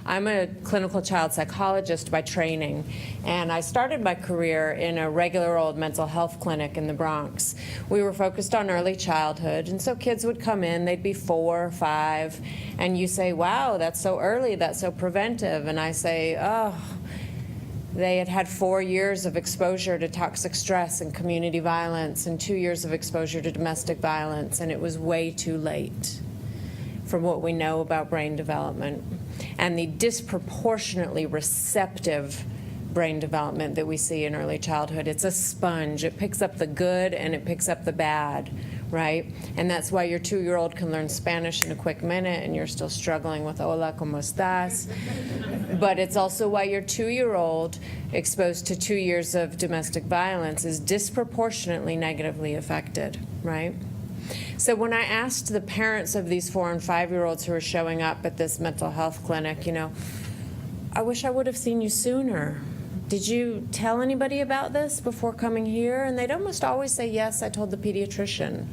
I'm a clinical child psychologist by training, and I started my career in a regular old mental health clinic in the Bronx. We were focused on early childhood, and so kids would come in, they'd be 4 or 5, and you say, wow, that's so early, that's so preventive. And I say, oh, they had had 4 years of exposure to toxic stress and community violence and 2 years of exposure to domestic violence, and it was way too late from what we know about brain development and the disproportionately receptive brain development that we see in early childhood. It's a sponge. It picks up the good and it picks up the bad, right? And that's why your 2-year-old can learn Spanish in a quick minute and you're still struggling with hola, ¿cómo estás? But it's also why your 2-year-old exposed to 2 years of domestic violence is disproportionately negatively affected, right? So when I asked the parents of these 4- and 5-year-olds who are showing up at this mental health clinic, you know, I wish I would have seen you sooner. Did you tell anybody about this before coming here? And they'd almost always say, yes, I told the pediatrician.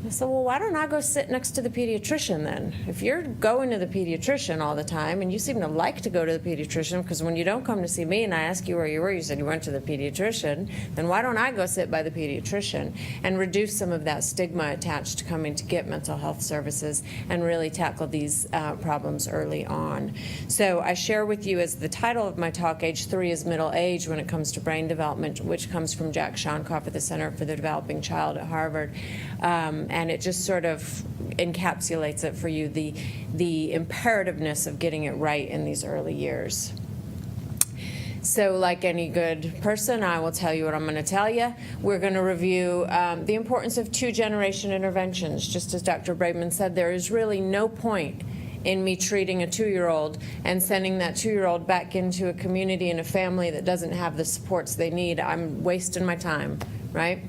I said, well, why don't I go sit next to the pediatrician then? If you're going to the pediatrician all the time, and you seem to like to go to the pediatrician, because when you don't come to see me and I ask you where you were, you said you went to the pediatrician, then why don't I go sit by the pediatrician and reduce some of that stigma attached to coming to get mental health services and really tackle these problems early on. So I share with you as the title of my talk, Age 3 is Middle Age when it comes to brain development, which comes from Jack Shonkoff at the Center for the Developing Child at Harvard. And it just sort of encapsulates it for you, the imperativeness of getting it right in these early years. So like any good person, I will tell you what I'm going to tell you. We're going to review the importance of 2-generation interventions. Just as Dr. Braidman said, there is really no point in me treating a 2-year-old and sending that 2-year-old back into a community and a family that doesn't have the supports they need. I'm wasting my time, right?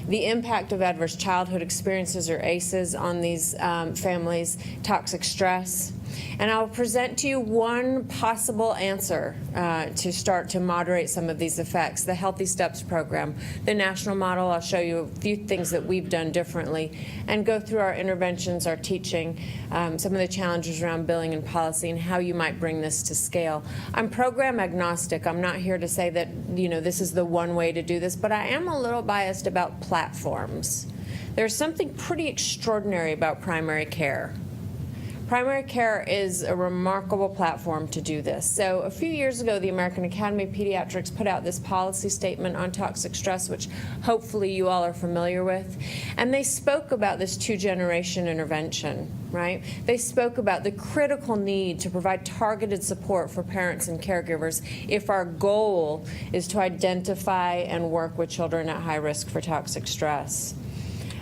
The impact of adverse childhood experiences, or ACEs, on these families, toxic stress. And I'll present to you one possible answer to start to moderate some of these effects, the Healthy Steps program. The national model, I'll show you a few things that we've done differently, and go through our interventions, our teaching, some of the challenges around billing and policy, and how you might bring this to scale. I'm program agnostic. I'm not here to say that, you know, this is the one way to do this, but I am a little biased about platforms. There's something pretty extraordinary about primary care. Primary care is a remarkable platform to do this. So a few years ago, the American Academy of Pediatrics put out this policy statement on toxic stress, which hopefully you all are familiar with. And they spoke about this 2-generation intervention, right? They spoke about the critical need to provide targeted support for parents and caregivers if our goal is to identify and work with children at high risk for toxic stress.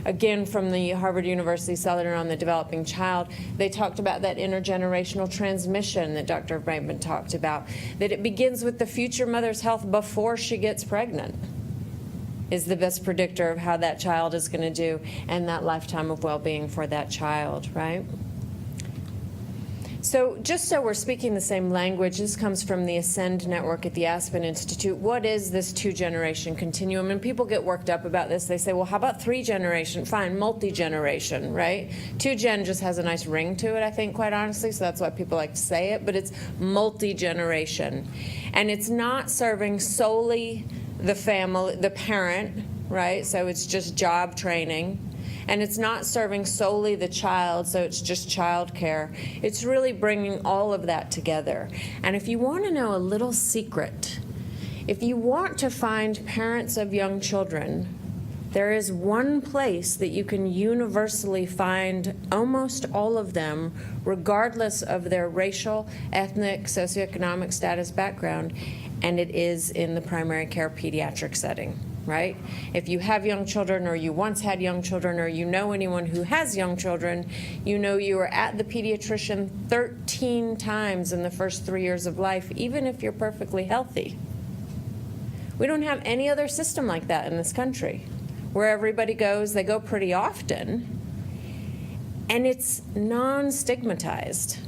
Again, from the Harvard University Center on the Developing Child, they talked about that intergenerational transmission that Dr. Braidman talked about, that it begins with the future mother's health before she gets pregnant, is the best predictor of how that child is going to do and that lifetime of well-being for that child, right? So just so we're speaking the same language, this comes from the Ascend Network at the Aspen Institute. What is this 2-generation continuum? And people get worked up about this. They say, well, how about 3-generation? Fine, multi-generation, right? 2-gen just has a nice ring to it, I think, quite honestly, so that's why people like to say it, but it's multi-generation. And it's not serving solely the family, the parent, right? So it's just job training. And it's not serving solely the child, so it's just child care. It's really bringing all of that together. And if you want to know a little secret, if you want to find parents of young children, there is one place that you can universally find almost all of them, regardless of their racial, ethnic, socioeconomic status, background, and it is in the primary care pediatric setting. Right? If you have young children, or you once had young children, or you know anyone who has young children, you know you were at the pediatrician 13 times in the first 3 years of life, even if you're perfectly healthy. We don't have any other system like that in this country. Where everybody goes, they go pretty often, and it's non-stigmatized.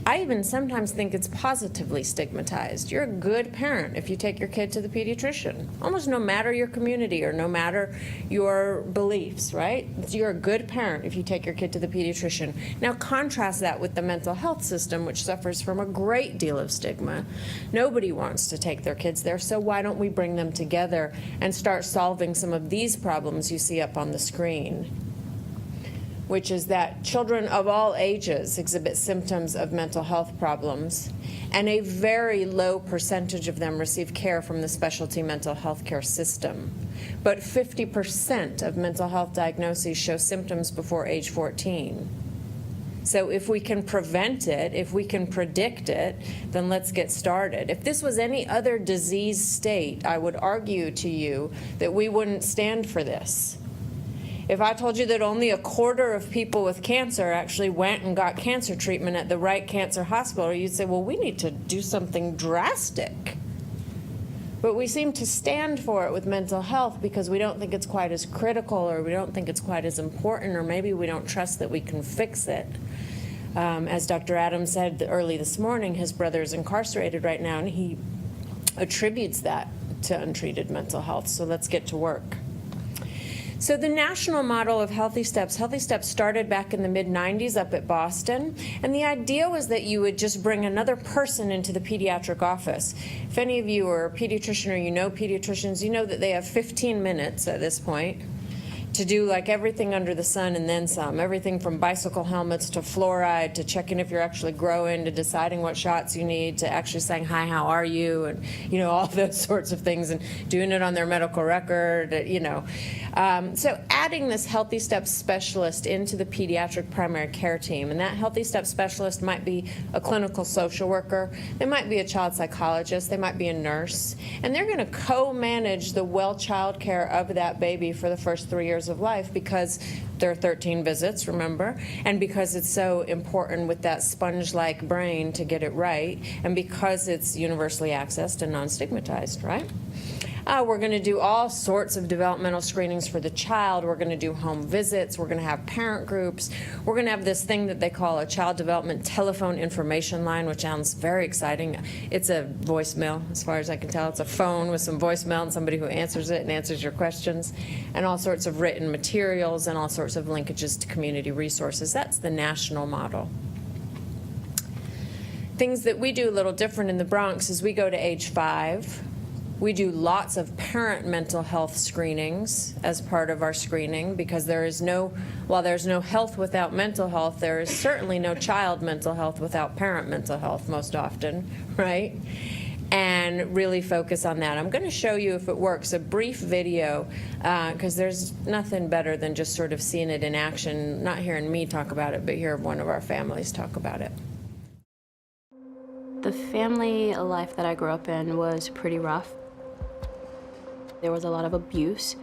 I even sometimes think it's positively stigmatized. You're a good parent if you take your kid to the pediatrician, almost no matter your community or no matter your beliefs, right? You're a good parent if you take your kid to the pediatrician. Now contrast that with the mental health system, which suffers from a great deal of stigma. Nobody wants to take their kids there, so why don't we bring them together and start solving some of these problems you see up on the screen? Which is that children of all ages exhibit symptoms of mental health problems, and a very low percentage of them receive care from the specialty mental health care system. But 50% of mental health diagnoses show symptoms before age 14. So if we can prevent it, if we can predict it, then let's get started. If this was any other disease state, I would argue to you that we wouldn't stand for this. If I told you that only a quarter of people with cancer actually went and got cancer treatment at the right cancer hospital, you'd say, well, we need to do something drastic. But we seem to stand for it with mental health because we don't think it's quite as critical, or we don't think it's quite as important, or maybe we don't trust that we can fix it. As Dr. Adams said early this morning, his brother is incarcerated right now, and he attributes that to untreated mental health. So let's get to work. So the national model of Healthy Steps started back in the mid-90s up at Boston, and the idea was that you would just bring another person into the pediatric office. If any of you are a pediatrician or you know pediatricians, you know that they have 15 minutes at this point to do like everything under the sun and then some, everything from bicycle helmets to fluoride to checking if you're actually growing to deciding what shots you need to actually saying, hi, how are you? And, you know, all those sorts of things, and doing it on their medical record, you know. So adding this Healthy Steps specialist into the pediatric primary care team, and that Healthy Steps specialist might be a clinical social worker, they might be a child psychologist, they might be a nurse, and they're going to co-manage the well child care of that baby for the first 3 years of life, because there are 13 visits, remember, and because it's so important with that sponge-like brain to get it right, and because it's universally accessed and non-stigmatized, right? We're going to do all sorts of developmental screenings for the child. We're going to do home visits. We're going to have parent groups. We're going to have this thing that they call a child development telephone information line, which sounds very exciting. It's a voicemail, as far as I can tell. It's a phone with some voicemail and somebody who answers it and answers your questions, and all sorts of written materials and all sorts of linkages to community resources. That's the national model. Things that we do a little different in the Bronx is we go to age 5. We do lots of parent mental health screenings as part of our screening, because while there's no health without mental health, there is certainly no child mental health without parent mental health most often, right? And really focus on that. I'm going to show you, if it works, a brief video, because there's nothing better than just sort of seeing it in action, not hearing me talk about it, but hear one of our families talk about it. The family life that I grew up in was pretty rough. There was a lot of abuse.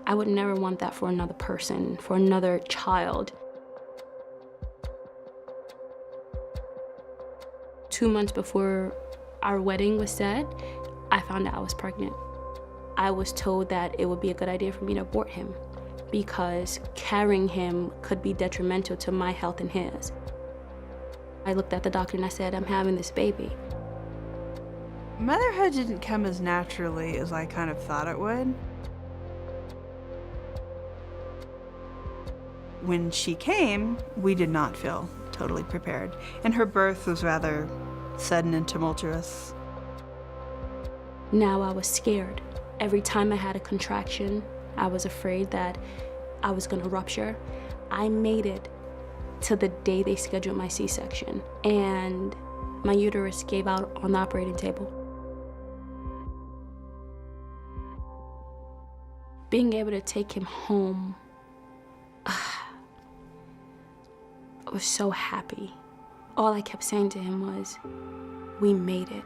I would never want that for another person, for another child. 2 months before our wedding was set, I found out I was pregnant. I was told that it would be a good idea for me to abort him because carrying him could be detrimental to my health and his. I looked at the doctor and I said, I'm having this baby. Motherhood didn't come as naturally as I kind of thought it would. When she came, we did not feel totally prepared, and her birth was rather sudden and tumultuous. Now I was scared. Every time I had a contraction, I was afraid that I was going to rupture. I made it to the day they scheduled my C-section, and my uterus gave out on the operating table. Being able to take him home, I was so happy. All I kept saying to him was, we made it.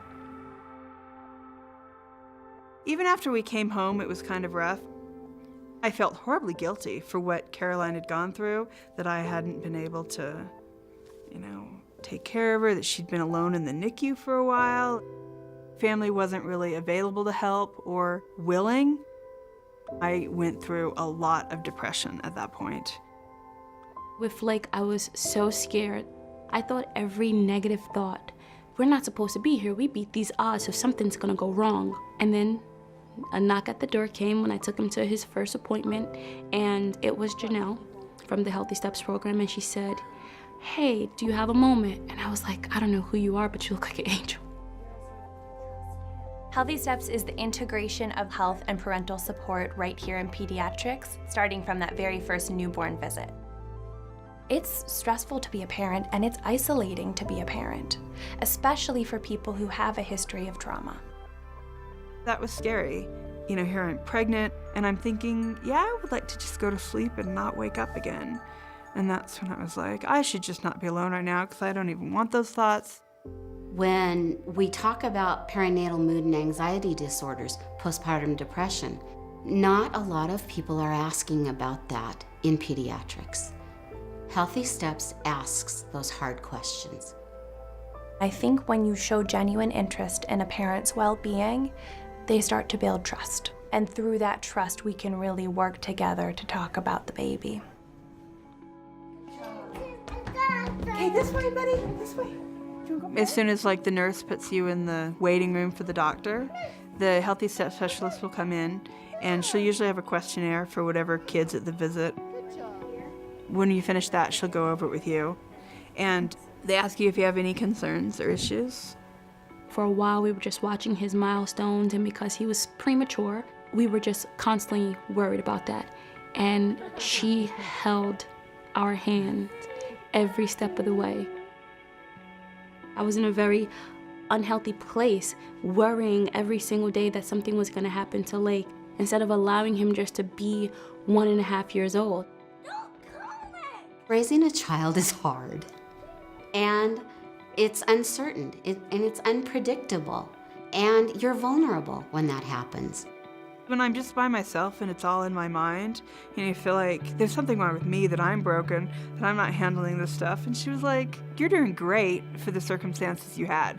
Even after we came home, it was kind of rough. I felt horribly guilty for what Caroline had gone through, that I hadn't been able to, take care of her, that she'd been alone in the NICU for a while. Family wasn't really available to help or willing. I went through a lot of depression at that point. With Flake, I was so scared. I thought every negative thought, we're not supposed to be here. We beat these odds, so something's gonna go wrong. And then a knock at the door came when I took him to his first appointment, and it was Janelle from the Healthy Steps program, and she said, "Hey, do you have a moment?" And I was like, "I don't know who you are, but you look like an angel." Healthy Steps is the integration of health and parental support right here in pediatrics, starting from that very first newborn visit. It's stressful to be a parent, and it's isolating to be a parent, especially for people who have a history of trauma. That was scary. You know, here I'm pregnant, and I'm thinking, yeah, I would like to just go to sleep and not wake up again. And that's when I was like, I should just not be alone right now, because I don't even want those thoughts. When we talk about perinatal mood and anxiety disorders, postpartum depression, not a lot of people are asking about that in pediatrics. Healthy Steps asks those hard questions. I think when you show genuine interest in a parent's well-being, they start to build trust. And through that trust, we can really work together to talk about the baby. Okay, this way, buddy, this way. As soon as the nurse puts you in the waiting room for the doctor, the Healthy Step specialist will come in, and she'll usually have a questionnaire for whatever kids at the visit. When you finish that, she'll go over it with you. And they ask you if you have any concerns or issues. For a while, we were just watching his milestones, and because he was premature, we were just constantly worried about that. And she held our hands every step of the way. I was in a very unhealthy place, worrying every single day that something was gonna happen to Lake, instead of allowing him just to be 1.5 years old. Raising a child is hard, and it's uncertain, and it's unpredictable, and you're vulnerable when that happens. When I'm just by myself and it's all in my mind, you feel like there's something wrong with me, that I'm broken, that I'm not handling this stuff. And she was like, "You're doing great for the circumstances you had."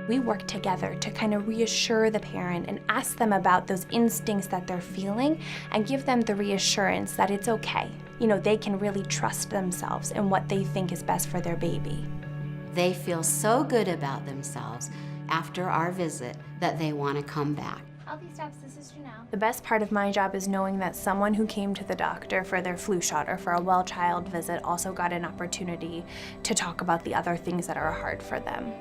We work together to kind of reassure the parent and ask them about those instincts that they're feeling and give them the reassurance that it's okay. They can really trust themselves and what they think is best for their baby. They feel so good about themselves after our visit that they want to come back. Healthy Steps, this is Janelle. The best part of my job is knowing that someone who came to the doctor for their flu shot or for a well-child visit also got an opportunity to talk about the other things that are hard for them.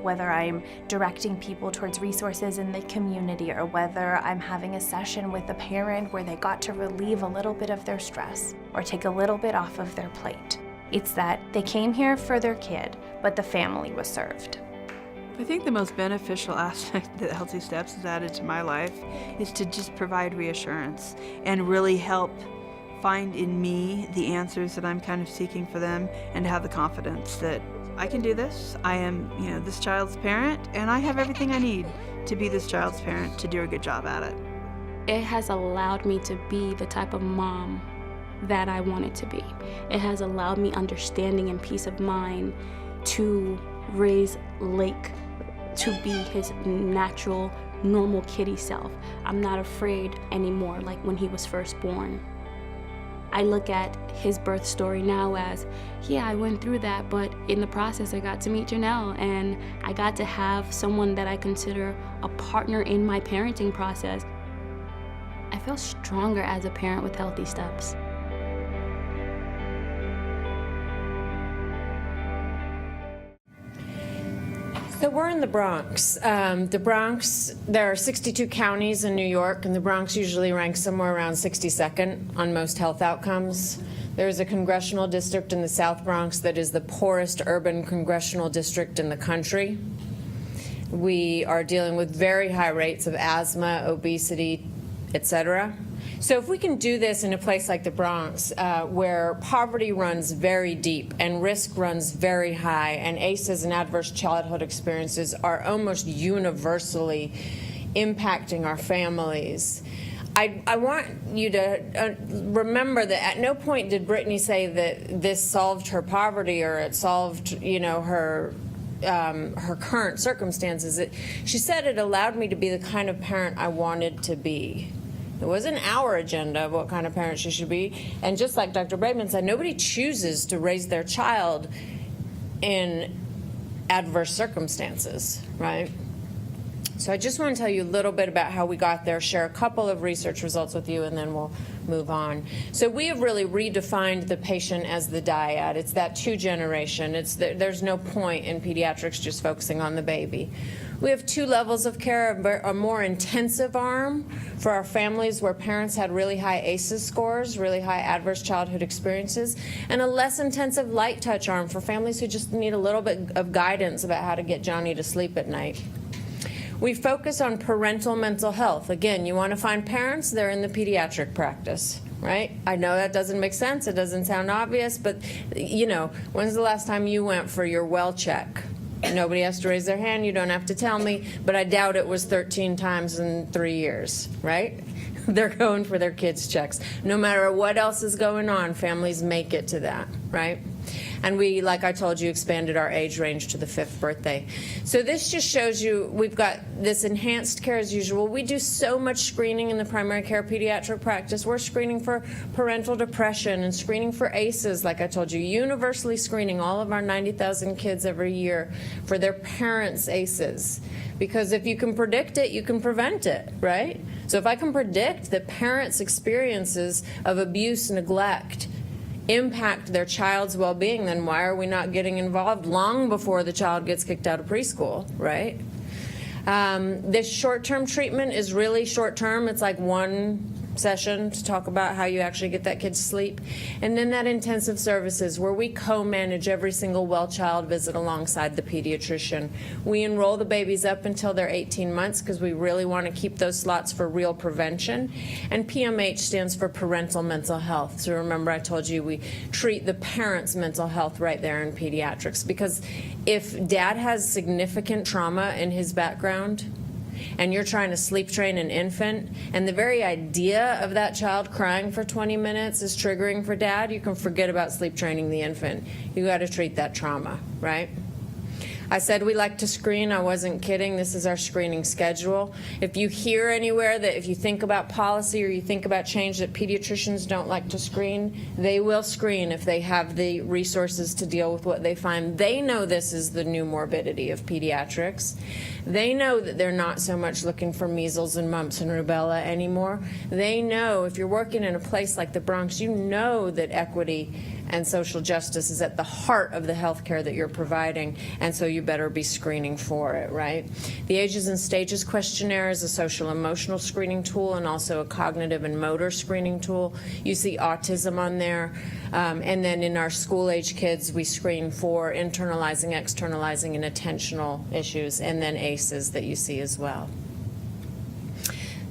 Whether I'm directing people towards resources in the community or whether I'm having a session with a parent where they got to relieve a little bit of their stress or take a little bit off of their plate. It's that they came here for their kid, but the family was served. I think the most beneficial aspect that Healthy Steps has added to my life is to just provide reassurance and really help find in me the answers that I'm kind of seeking for them, and to have the confidence that I can do this. I am, this child's parent, and I have everything I need to be this child's parent to do a good job at it. It has allowed me to be the type of mom that I wanted to be. It has allowed me understanding and peace of mind to raise Lake to be his natural, normal kitty self. I'm not afraid anymore like when he was first born. I look at his birth story now as, yeah, I went through that, but in the process I got to meet Janelle, and I got to have someone that I consider a partner in my parenting process. I feel stronger as a parent with Healthy Steps. So we're in the Bronx. There are 62 counties in New York, and the Bronx usually ranks somewhere around 62nd on most health outcomes. There's a congressional district in the South Bronx that is the poorest urban congressional district in the country. We are dealing with very high rates of asthma, obesity, etc. So if we can do this in a place like the Bronx, where poverty runs very deep and risk runs very high, and ACEs and adverse childhood experiences are almost universally impacting our families, I want you to remember that at no point did Brittany say that this solved her poverty or it solved, her current circumstances. She said it allowed me to be the kind of parent I wanted to be. It wasn't our agenda of what kind of parent she should be. And just like Dr. Braidman said, nobody chooses to raise their child in adverse circumstances, right? So I just want to tell you a little bit about how we got there, share a couple of research results with you, and then we'll move on. So we have really redefined the patient as the dyad. It's that two generation. There's no point in pediatrics just focusing on the baby. We have two levels of care, a more intensive arm for our families where parents had really high ACEs scores, really high adverse childhood experiences, and a less intensive light touch arm for families who just need a little bit of guidance about how to get Johnny to sleep at night. We focus on parental mental health. Again, you want to find parents, they're in the pediatric practice, right? I know that doesn't make sense, it doesn't sound obvious, but you know, when's the last time you went for your well check? Nobody has to raise their hand, you don't have to tell me, but I doubt it was 13 times in 3 years, right? They're going for their kids' checks. No matter what else is going on, families make it to that, right? And we, like I told you, expanded our age range to the 5th birthday. So this just shows you we've got this enhanced care as usual. We do so much screening in the primary care pediatric practice. We're screening for parental depression and screening for ACEs, like I told you, universally screening all of our 90,000 kids every year for their parents' ACEs. Because if you can predict it, you can prevent it, right? So if I can predict that parents' experiences of abuse, neglect, impact their child's well-being, then why are we not getting involved long before the child gets kicked out of preschool, right? This short-term treatment is really short-term. It's like one session to talk about how you actually get that kid to sleep. And then that intensive services where we co-manage every single well child visit alongside the pediatrician. We enroll the babies up until they're 18 months because we really want to keep those slots for real prevention. And PMH stands for parental mental health. So remember I told you we treat the parents' mental health right there in pediatrics, because if dad has significant trauma in his background and you're trying to sleep train an infant, and the very idea of that child crying for 20 minutes is triggering for dad, you can forget about sleep training the infant. You got to treat that trauma, right? I said we like to screen. I wasn't kidding. This is our screening schedule. If you hear anywhere that if you think about policy or you think about change that pediatricians don't like to screen, they will screen if they have the resources to deal with what they find. They know this is the new morbidity of pediatrics. They know that they're not so much looking for measles and mumps and rubella anymore. They know if you're working in a place like the Bronx, you know that equity and social justice is at the heart of the health care that you're providing, and so you better be screening for it, right? The Ages and Stages questionnaire is a social emotional screening tool and also a cognitive and motor screening tool. You see autism on there. And then in our school-age kids, we screen for internalizing, externalizing, and attentional issues, and then ACEs that you see as well.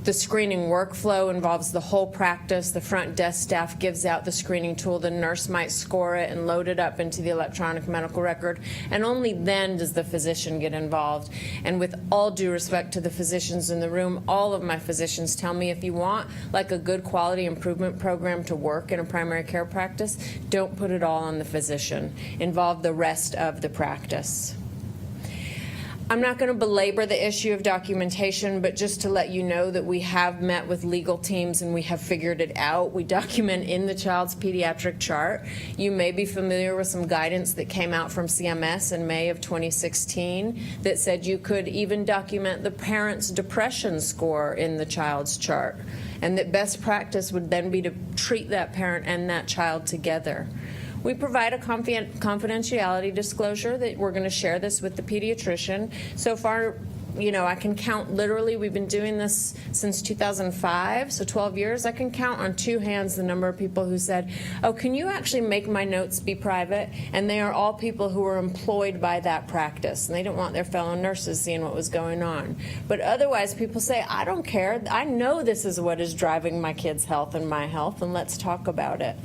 The screening workflow involves the whole practice. The front desk staff gives out the screening tool. The nurse might score it and load it up into the electronic medical record, and only then does the physician get involved. And with all due respect to the physicians in the room, all of my physicians tell me if you want like a good quality improvement program to work in a primary care practice, don't put it all on the physician. Involve the rest of the practice. I'm not going to belabor the issue of documentation, but just to let you know that we have met with legal teams and we have figured it out. We document in the child's pediatric chart. You may be familiar with some guidance that came out from CMS in May of 2016 that said you could even document the parent's depression score in the child's chart, and that best practice would then be to treat that parent and that child together. We provide a confidentiality disclosure that we're going to share this with the pediatrician. So far, you know, I can count literally, we've been doing this since 2005, so 12 years. I can count on two hands the number of people who said, oh, can you actually make my notes be private? And they are all people who were employed by that practice, and they didn't want their fellow nurses seeing what was going on. But otherwise, people say, I don't care. I know this is what is driving my kid's health and my health, and let's talk about it.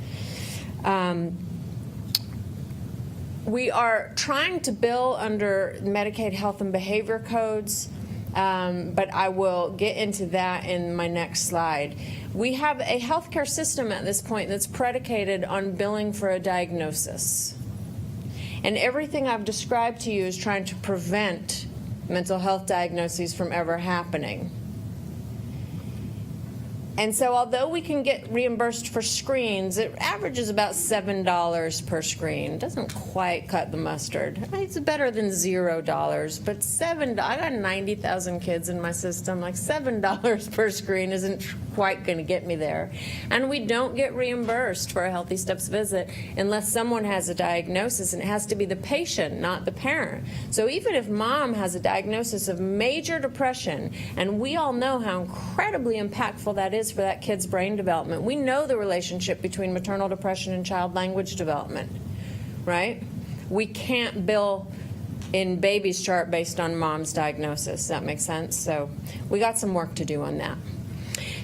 We are trying to bill under Medicaid health and behavior codes, but I will get into that in my next slide. We have a healthcare system at this point that's predicated on billing for a diagnosis. And everything I've described to you is trying to prevent mental health diagnoses from ever happening. And so although we can get reimbursed for screens, it averages about $7 per screen. Doesn't quite cut the mustard. It's better than $0, but $7, I got 90,000 kids in my system, like $7 per screen isn't quite going to get me there. And we don't get reimbursed for a Healthy Steps visit unless someone has a diagnosis, and it has to be the patient, not the parent. So even if mom has a diagnosis of major depression, and we all know how incredibly impactful that is for that kid's brain development. We know the relationship between maternal depression and child language development, right? We can't bill in baby's chart based on mom's diagnosis. Does that make sense? So we got some work to do on that.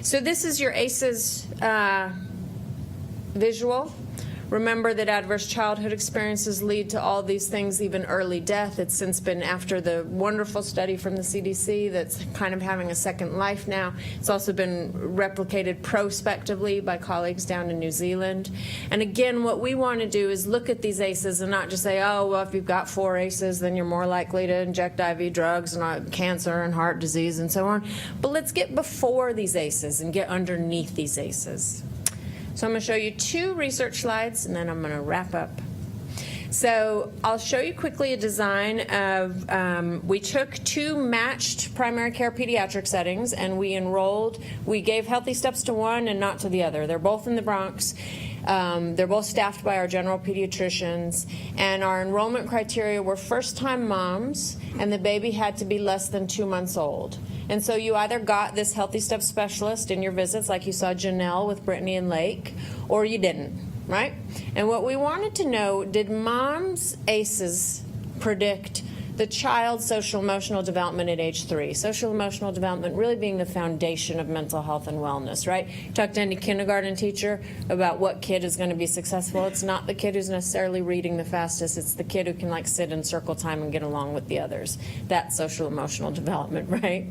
So this is your ACEs visual. Remember that adverse childhood experiences lead to all these things, even early death. It's since been, after the wonderful study from the CDC that's kind of having a second life now. It's also been replicated prospectively by colleagues down in New Zealand. And again, what we want to do is look at these ACEs and not just say, oh, well, if you've got 4 ACEs, then you're more likely to inject IV drugs and cancer and heart disease and so on. But let's get before these ACEs and get underneath these ACEs. So I'm going to show you 2 research slides, and then I'm going to wrap up. So I'll show you quickly a design of, we took 2 matched primary care pediatric settings, and we gave Healthy Steps to one and not to the other. They're both in the Bronx. They're both staffed by our general pediatricians, and our enrollment criteria were first-time moms, and the baby had to be less than 2 months old. And so you either got this Healthy Steps specialist in your visits, like you saw Janelle with Brittany and Lake, or you didn't, right? And what we wanted to know, did mom's ACEs predict the child's social emotional development at age 3? Social emotional development really being the foundation of mental health and wellness, right? Talk to any kindergarten teacher about what kid is going to be successful. It's not the kid who's necessarily reading the fastest. It's the kid who can like sit in circle time and get along with the others. That's social emotional development, right?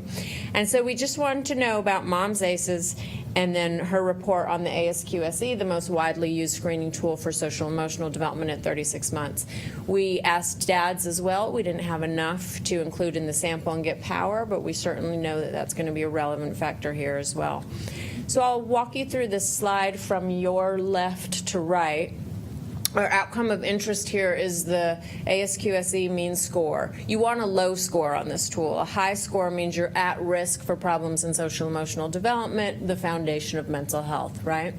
And so we just wanted to know about mom's ACEs and then her report on the ASQSE, the most widely used screening tool for social emotional development at 36 months. We asked dads as well. We didn't have enough to include in the sample and get power, but we certainly know that that's going to be a relevant factor here as well. So I'll walk you through this slide from your left to right. Our outcome of interest here is the ASQSE mean score. You want a low score on this tool. A high score means you're at risk for problems in social emotional development, the foundation of mental health, right?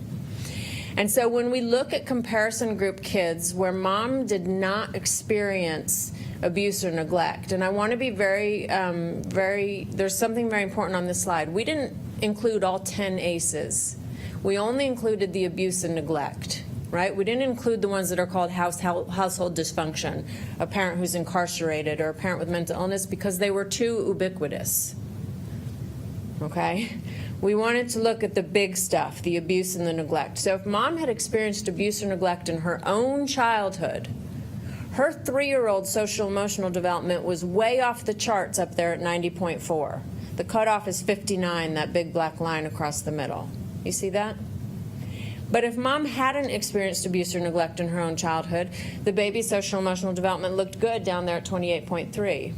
And so when we look at comparison group kids where mom did not experience abuse or neglect, and I want to be there's something very important on this slide. We didn't include all 10 ACEs. We only included the abuse and neglect. Right? We didn't include the ones that are called household dysfunction, a parent who's incarcerated or a parent with mental illness, because they were too ubiquitous. Okay? We wanted to look at the big stuff, the abuse and the neglect. So if mom had experienced abuse or neglect in her own childhood, her 3-year-old social emotional development was way off the charts up there at 90.4. The cutoff is 59, that big black line across the middle. You see that? But if mom hadn't experienced abuse or neglect in her own childhood, the baby's social emotional development looked good down there at 28.3.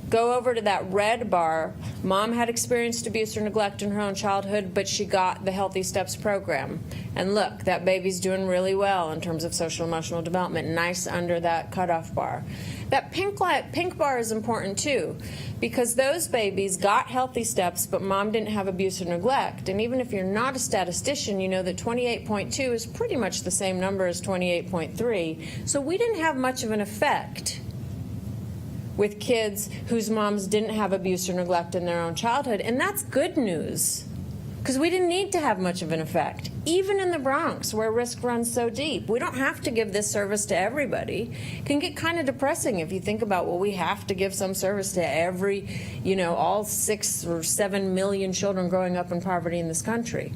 Go over to that red bar. Mom had experienced abuse or neglect in her own childhood, but she got the Healthy Steps program. And look, that baby's doing really well in terms of social emotional development, nice under that cutoff bar. That pink bar is important too, because those babies got Healthy Steps, but mom didn't have abuse or neglect. And even if you're not a statistician, you know that 28.2 is pretty much the same number as 28.3. So we didn't have much of an effect with kids whose moms didn't have abuse or neglect in their own childhood. And that's good news, because we didn't need to have much of an effect. Even in the Bronx, where risk runs so deep, we don't have to give this service to everybody. It can get kind of depressing if you think about, well, we have to give some service to every, all 6 or 7 million children growing up in poverty in this country.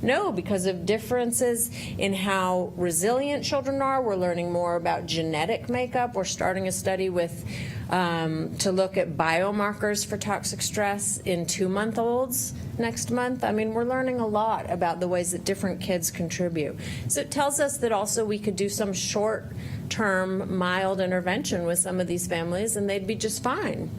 No, because of differences in how resilient children are. We're learning more about genetic makeup. We're starting a study with to look at biomarkers for toxic stress in 2-month-olds next month. I mean, we're learning a lot about the ways that different kids contribute. So it tells us that also we could do some short-term mild intervention with some of these families and they'd be just fine.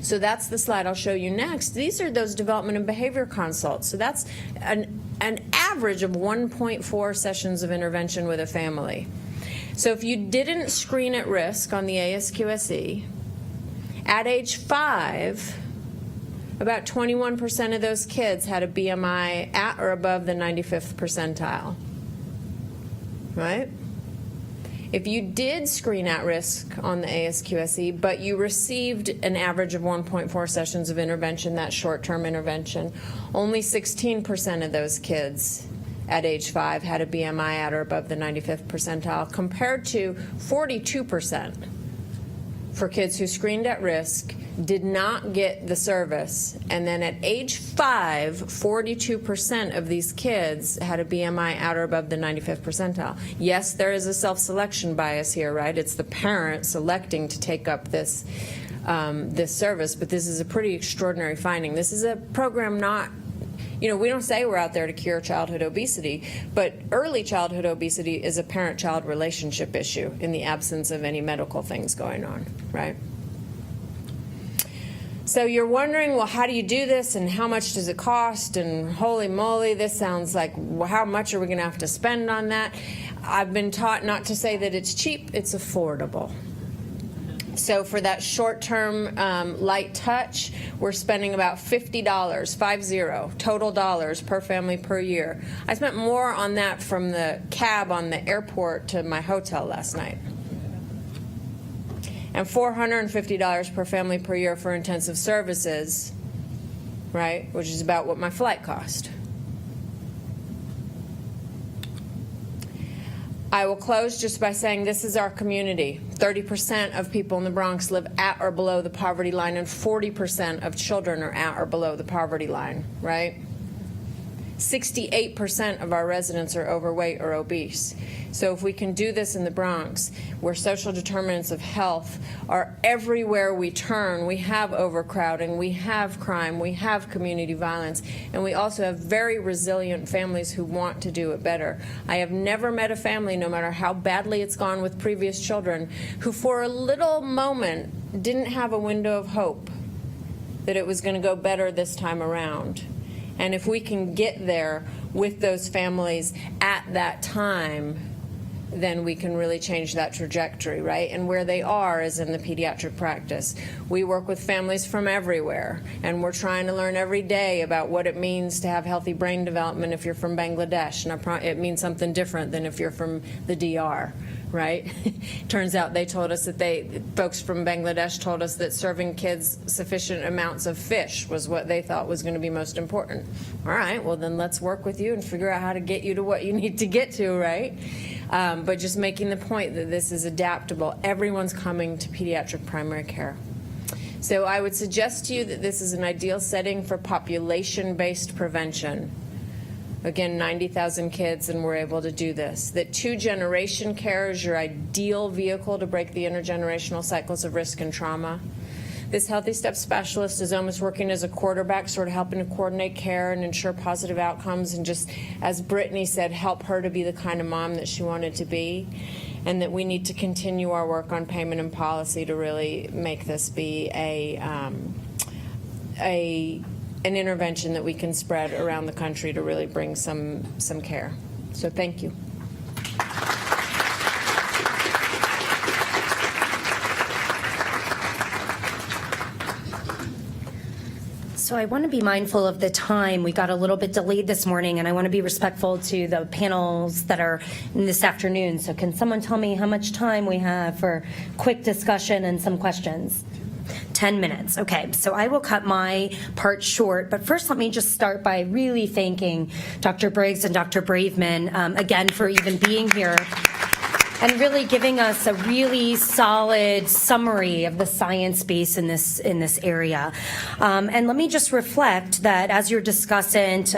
So that's the slide I'll show you next. These are those development and behavior consults. So that's an average of 1.4 sessions of intervention with a family. So if you didn't screen at risk on the ASQSE, at age 5, about 21% of those kids had a BMI at or above the 95th percentile, right? If you did screen at risk on the ASQSE, but you received an average of 1.4 sessions of intervention, that short-term intervention, only 16% of those kids at age 5 had a BMI at or above the 95th percentile, compared to 42% for kids who screened at risk, did not get the service, and then at age 5, 42% of these kids had a BMI at or above the 95th percentile. Yes, there is a self-selection bias here, right? It's the parent selecting to take up this service, but this is a pretty extraordinary finding. This is a program not, you know, we don't say we're out there to cure childhood obesity, but early childhood obesity is a parent-child relationship issue in the absence of any medical things going on, right? So you're wondering, well, how do you do this, and how much does it cost, and holy moly, this sounds like, well, how much are we going to have to spend on that? I've been taught not to say that it's cheap, it's affordable. So for that short-term light touch, we're spending about $50, total dollars per family per year. I spent more on that from the cab on the airport to my hotel last night. And $450 per family per year for intensive services, right, which is about what my flight cost. I will close just by saying this is our community. 30% of people in the Bronx live at or below the poverty line, and 40% of children are at or below the poverty line, right? 68% of our residents are overweight or obese. So if we can do this in the Bronx, where social determinants of health are everywhere we turn, we have overcrowding, we have crime, we have community violence, and we also have very resilient families who want to do it better. I have never met a family, no matter how badly it's gone with previous children, who for a little moment didn't have a window of hope that it was going to go better this time around. And if we can get there with those families at that time, then we can really change that trajectory, right? And where they are is in the pediatric practice. We work with families from everywhere, and we're trying to learn every day about what it means to have healthy brain development if you're from Bangladesh. And it means something different than if you're from the DR, right? Turns out they told us that folks from Bangladesh told us that serving kids sufficient amounts of fish was what they thought was going to be most important. All right, well then let's work with you and figure out how to get you to what you need to get to, right? But just making the point that this is adaptable. Everyone's coming to pediatric primary care. So I would suggest to you that this is an ideal setting for population-based prevention. Again, 90,000 kids, and we're able to do this. That two-generation care is your ideal vehicle to break the intergenerational cycles of risk and trauma. This Healthy Steps specialist is almost working as a quarterback, sort of helping to coordinate care and ensure positive outcomes, and just, as Brittany said, help her to be the kind of mom that she wanted to be. And that we need to continue our work on payment and policy to really make this be an intervention that we can spread around the country to really bring some care. So thank you. So I want to be mindful of the time. We got a little bit delayed this morning, and I want to be respectful to the panels that are in this afternoon. So can someone tell me how much time we have for quick discussion and some questions? 10 minutes. Okay, so I will cut my part short, but first let me just start by really thanking Dr. Briggs and Dr. Braveman again for even being here and really giving us a really solid summary of the science base in this area. And let me just reflect that as your discussant,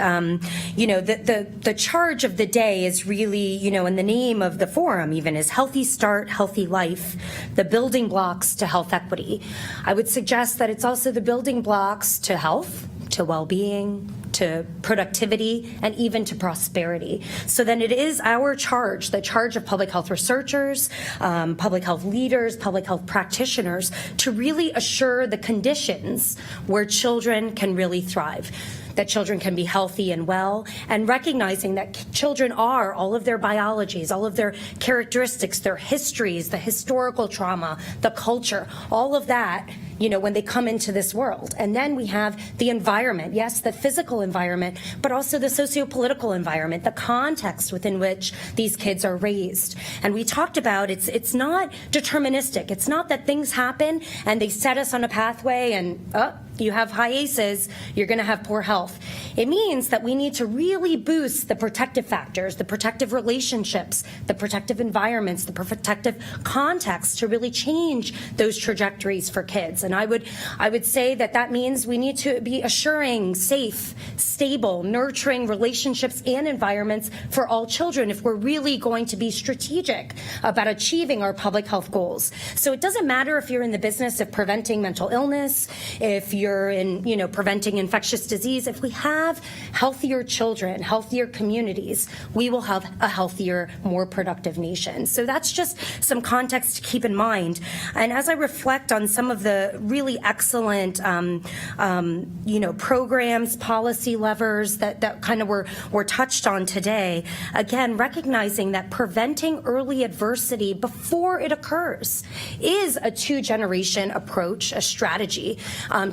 the charge of the day is really, in the name of the forum even, is Healthy Start, Healthy Life, the building blocks to health equity. I would suggest that it's also the building blocks to health, to well-being, to productivity, and even to prosperity. So then it is our charge, the charge of public health researchers, public health leaders, public health practitioners, to really assure the conditions where children can really thrive, that children can be healthy and well, and recognizing that children are all of their biologies, all of their characteristics, their histories, the historical trauma, the culture, all of that, you know, when they come into this world. And then we have the environment, yes, the physical environment, but also the socio-political environment, the context within which these kids are raised. And we talked about it's not deterministic. It's not that things happen and they set us on a pathway and, you have high ACEs, you're going to have poor health. It means that we need to really boost the protective factors, the protective relationships, the protective environments, the protective context to really change those trajectories for kids. And I would say that means we need to be assuring safe, stable, nurturing relationships and environments for all children if we're really going to be strategic about achieving our public health goals. So it doesn't matter if you're in the business of preventing mental illness, if you're in, you know, preventing infectious disease. If we have healthier children, healthier communities, we will have a healthier, more productive nation. So that's just some context to keep in mind. And as I reflect on some of the really excellent, you know, programs, policy levers that kind of were touched on today, again, recognizing that preventing early adversity before it occurs is a two-generation approach, a strategy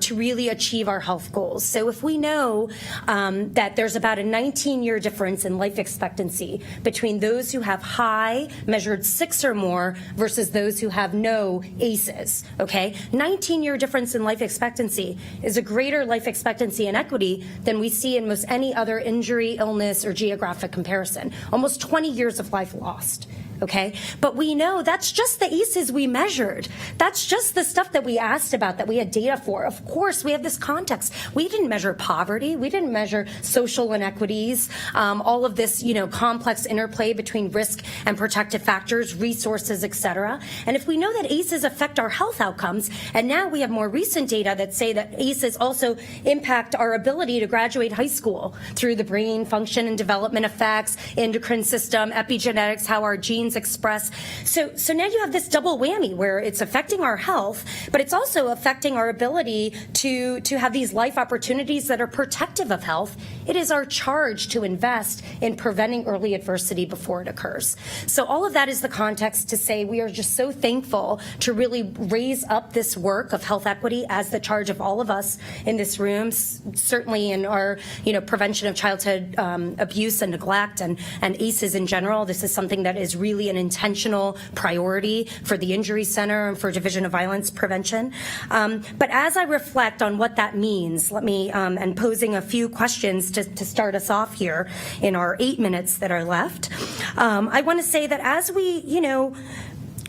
to really achieve our health goals. So if we know that there's about a 19-year difference in life expectancy between those who have high, measured 6 or more, versus those who have no ACEs, okay? 19-year difference in life expectancy is a greater life expectancy inequity than we see in most any other injury, illness, or geographic comparison. Almost 20 years of life lost. Okay, but we know that's just the ACEs we measured. That's just the stuff that we asked about, that we had data for. Of course, we have this context. We didn't measure poverty. We didn't measure social inequities, all of this, you know, complex interplay between risk and protective factors, resources, et cetera. And if we know that ACEs affect our health outcomes, and now we have more recent data that say that ACEs also impact our ability to graduate high school through the brain function and development effects, endocrine system, epigenetics, how our genes express. So now you have this double whammy where it's affecting our health, but it's also affecting our ability to have these life opportunities that are protective of health. It is our charge to invest in preventing early adversity before it occurs. So all of that is the context to say we are just so thankful to really raise up this work of health equity as the charge of all of us in this room, certainly in our, you know, prevention of childhood abuse and neglect and ACEs in general. This is something that is really an intentional priority for the Injury Center and for Division of Violence Prevention. But as I reflect on what that means, let me, and posing a few questions to start us off here in our 8 minutes that are left, I want to say that as we, you know,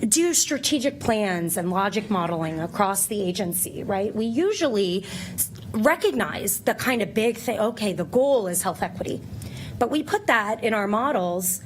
do strategic plans and logic modeling across the agency, right, we usually recognize the kind of big thing, okay, the goal is health equity. But we put that in our models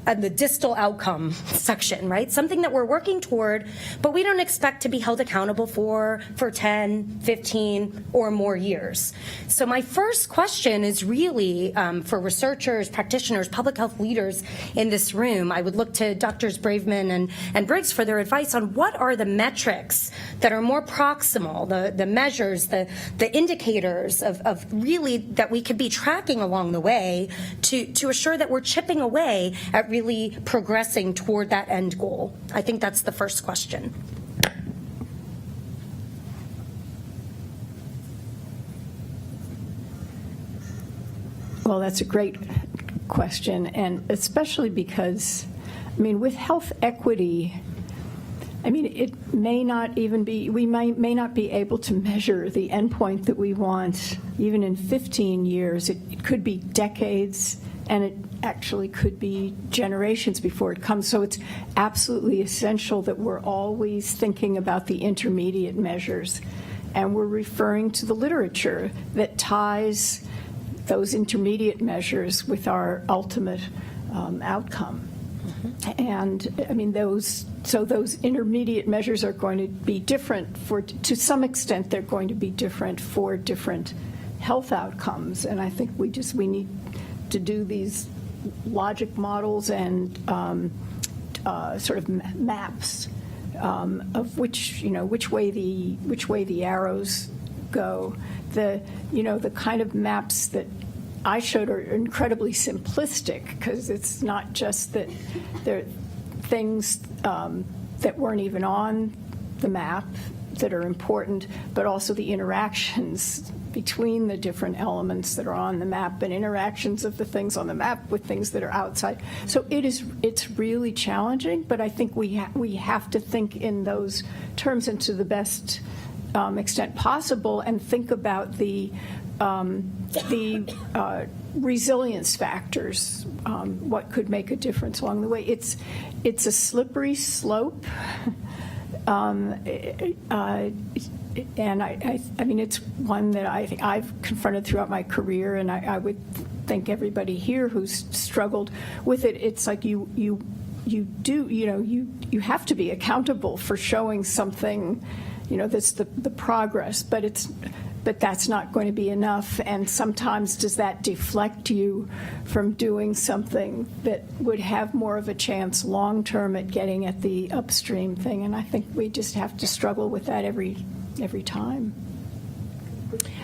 and the distal outcome section, right? Something that we're working toward, but we don't expect to be held accountable for 10, 15, or more years. So my first question is really for researchers, practitioners, public health leaders in this room. I would look to Drs. Braveman and Briggs for their advice on what are the metrics that are more proximal, the measures, the indicators of really that we could be tracking along the way to assure that we're chipping away at really progressing toward that end goal. I think that's the first question. Well, that's a great question, and especially because, I mean, with health equity, I mean, it may not even be, we may not be able to measure the endpoint that we want even in 15 years. It could be decades, and it actually could be generations before it comes. So it's absolutely essential that we're always thinking about the intermediate measures. And we're referring to the literature that ties those intermediate measures with our ultimate outcome. And I mean, those intermediate measures are going to be different to some extent, they're going to be different for different health outcomes. And I think we need to do these logic models and sort of maps of which way the arrows go. The kind of maps that I showed are incredibly simplistic, because it's not just that there are things that weren't even on the map that are important, but also the interactions between the different elements that are on the map and interactions of the things on the map with things that are outside. So it's really challenging, but I think we have to think in those terms and to the best extent possible, and think about the resilience factors, what could make a difference along the way. It's a slippery slope. And I mean, it's one that I think I've confronted throughout my career, and I would think everybody here who's struggled with it, it's like you have to be accountable for showing something, that's the progress, but that's not going to be enough. And sometimes does that deflect you from doing something that would have more of a chance long term at getting at the upstream thing? And I think we just have to struggle with that every time.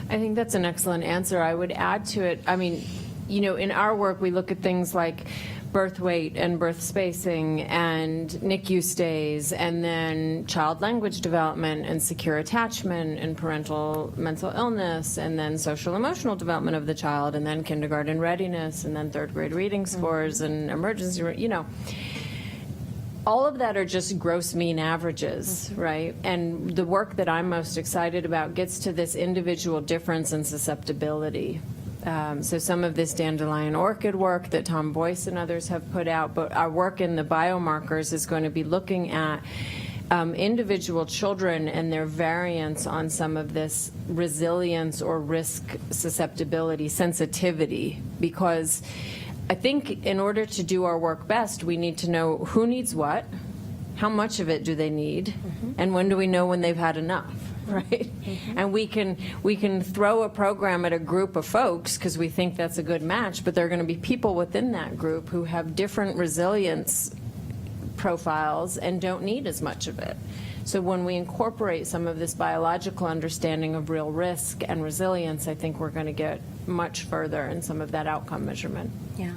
I think that's an excellent answer. I would add to it, I mean, in our work, we look at things like birth weight and birth spacing and NICU stays, and then child language development and secure attachment and parental mental illness, and then social emotional development of the child, and then kindergarten readiness, and then third grade reading scores and emergency, all of that are just gross mean averages, right? And the work that I'm most excited about gets to this individual difference and susceptibility. So some of this dandelion orchid work that Tom Boyce and others have put out, but our work in the biomarkers is going to be looking at individual children and their variance on some of this resilience or risk susceptibility, sensitivity, because I think in order to do our work best, we need to know who needs what, how much of it do they need, and when do we know when they've had enough. Right? And we can throw a program at a group of folks because we think that's a good match, but there are going to be people within that group who have different resilience profiles and don't need as much of it. So when we incorporate some of this biological understanding of real risk and resilience, I think we're going to get much further in some of that outcome measurement. Yeah.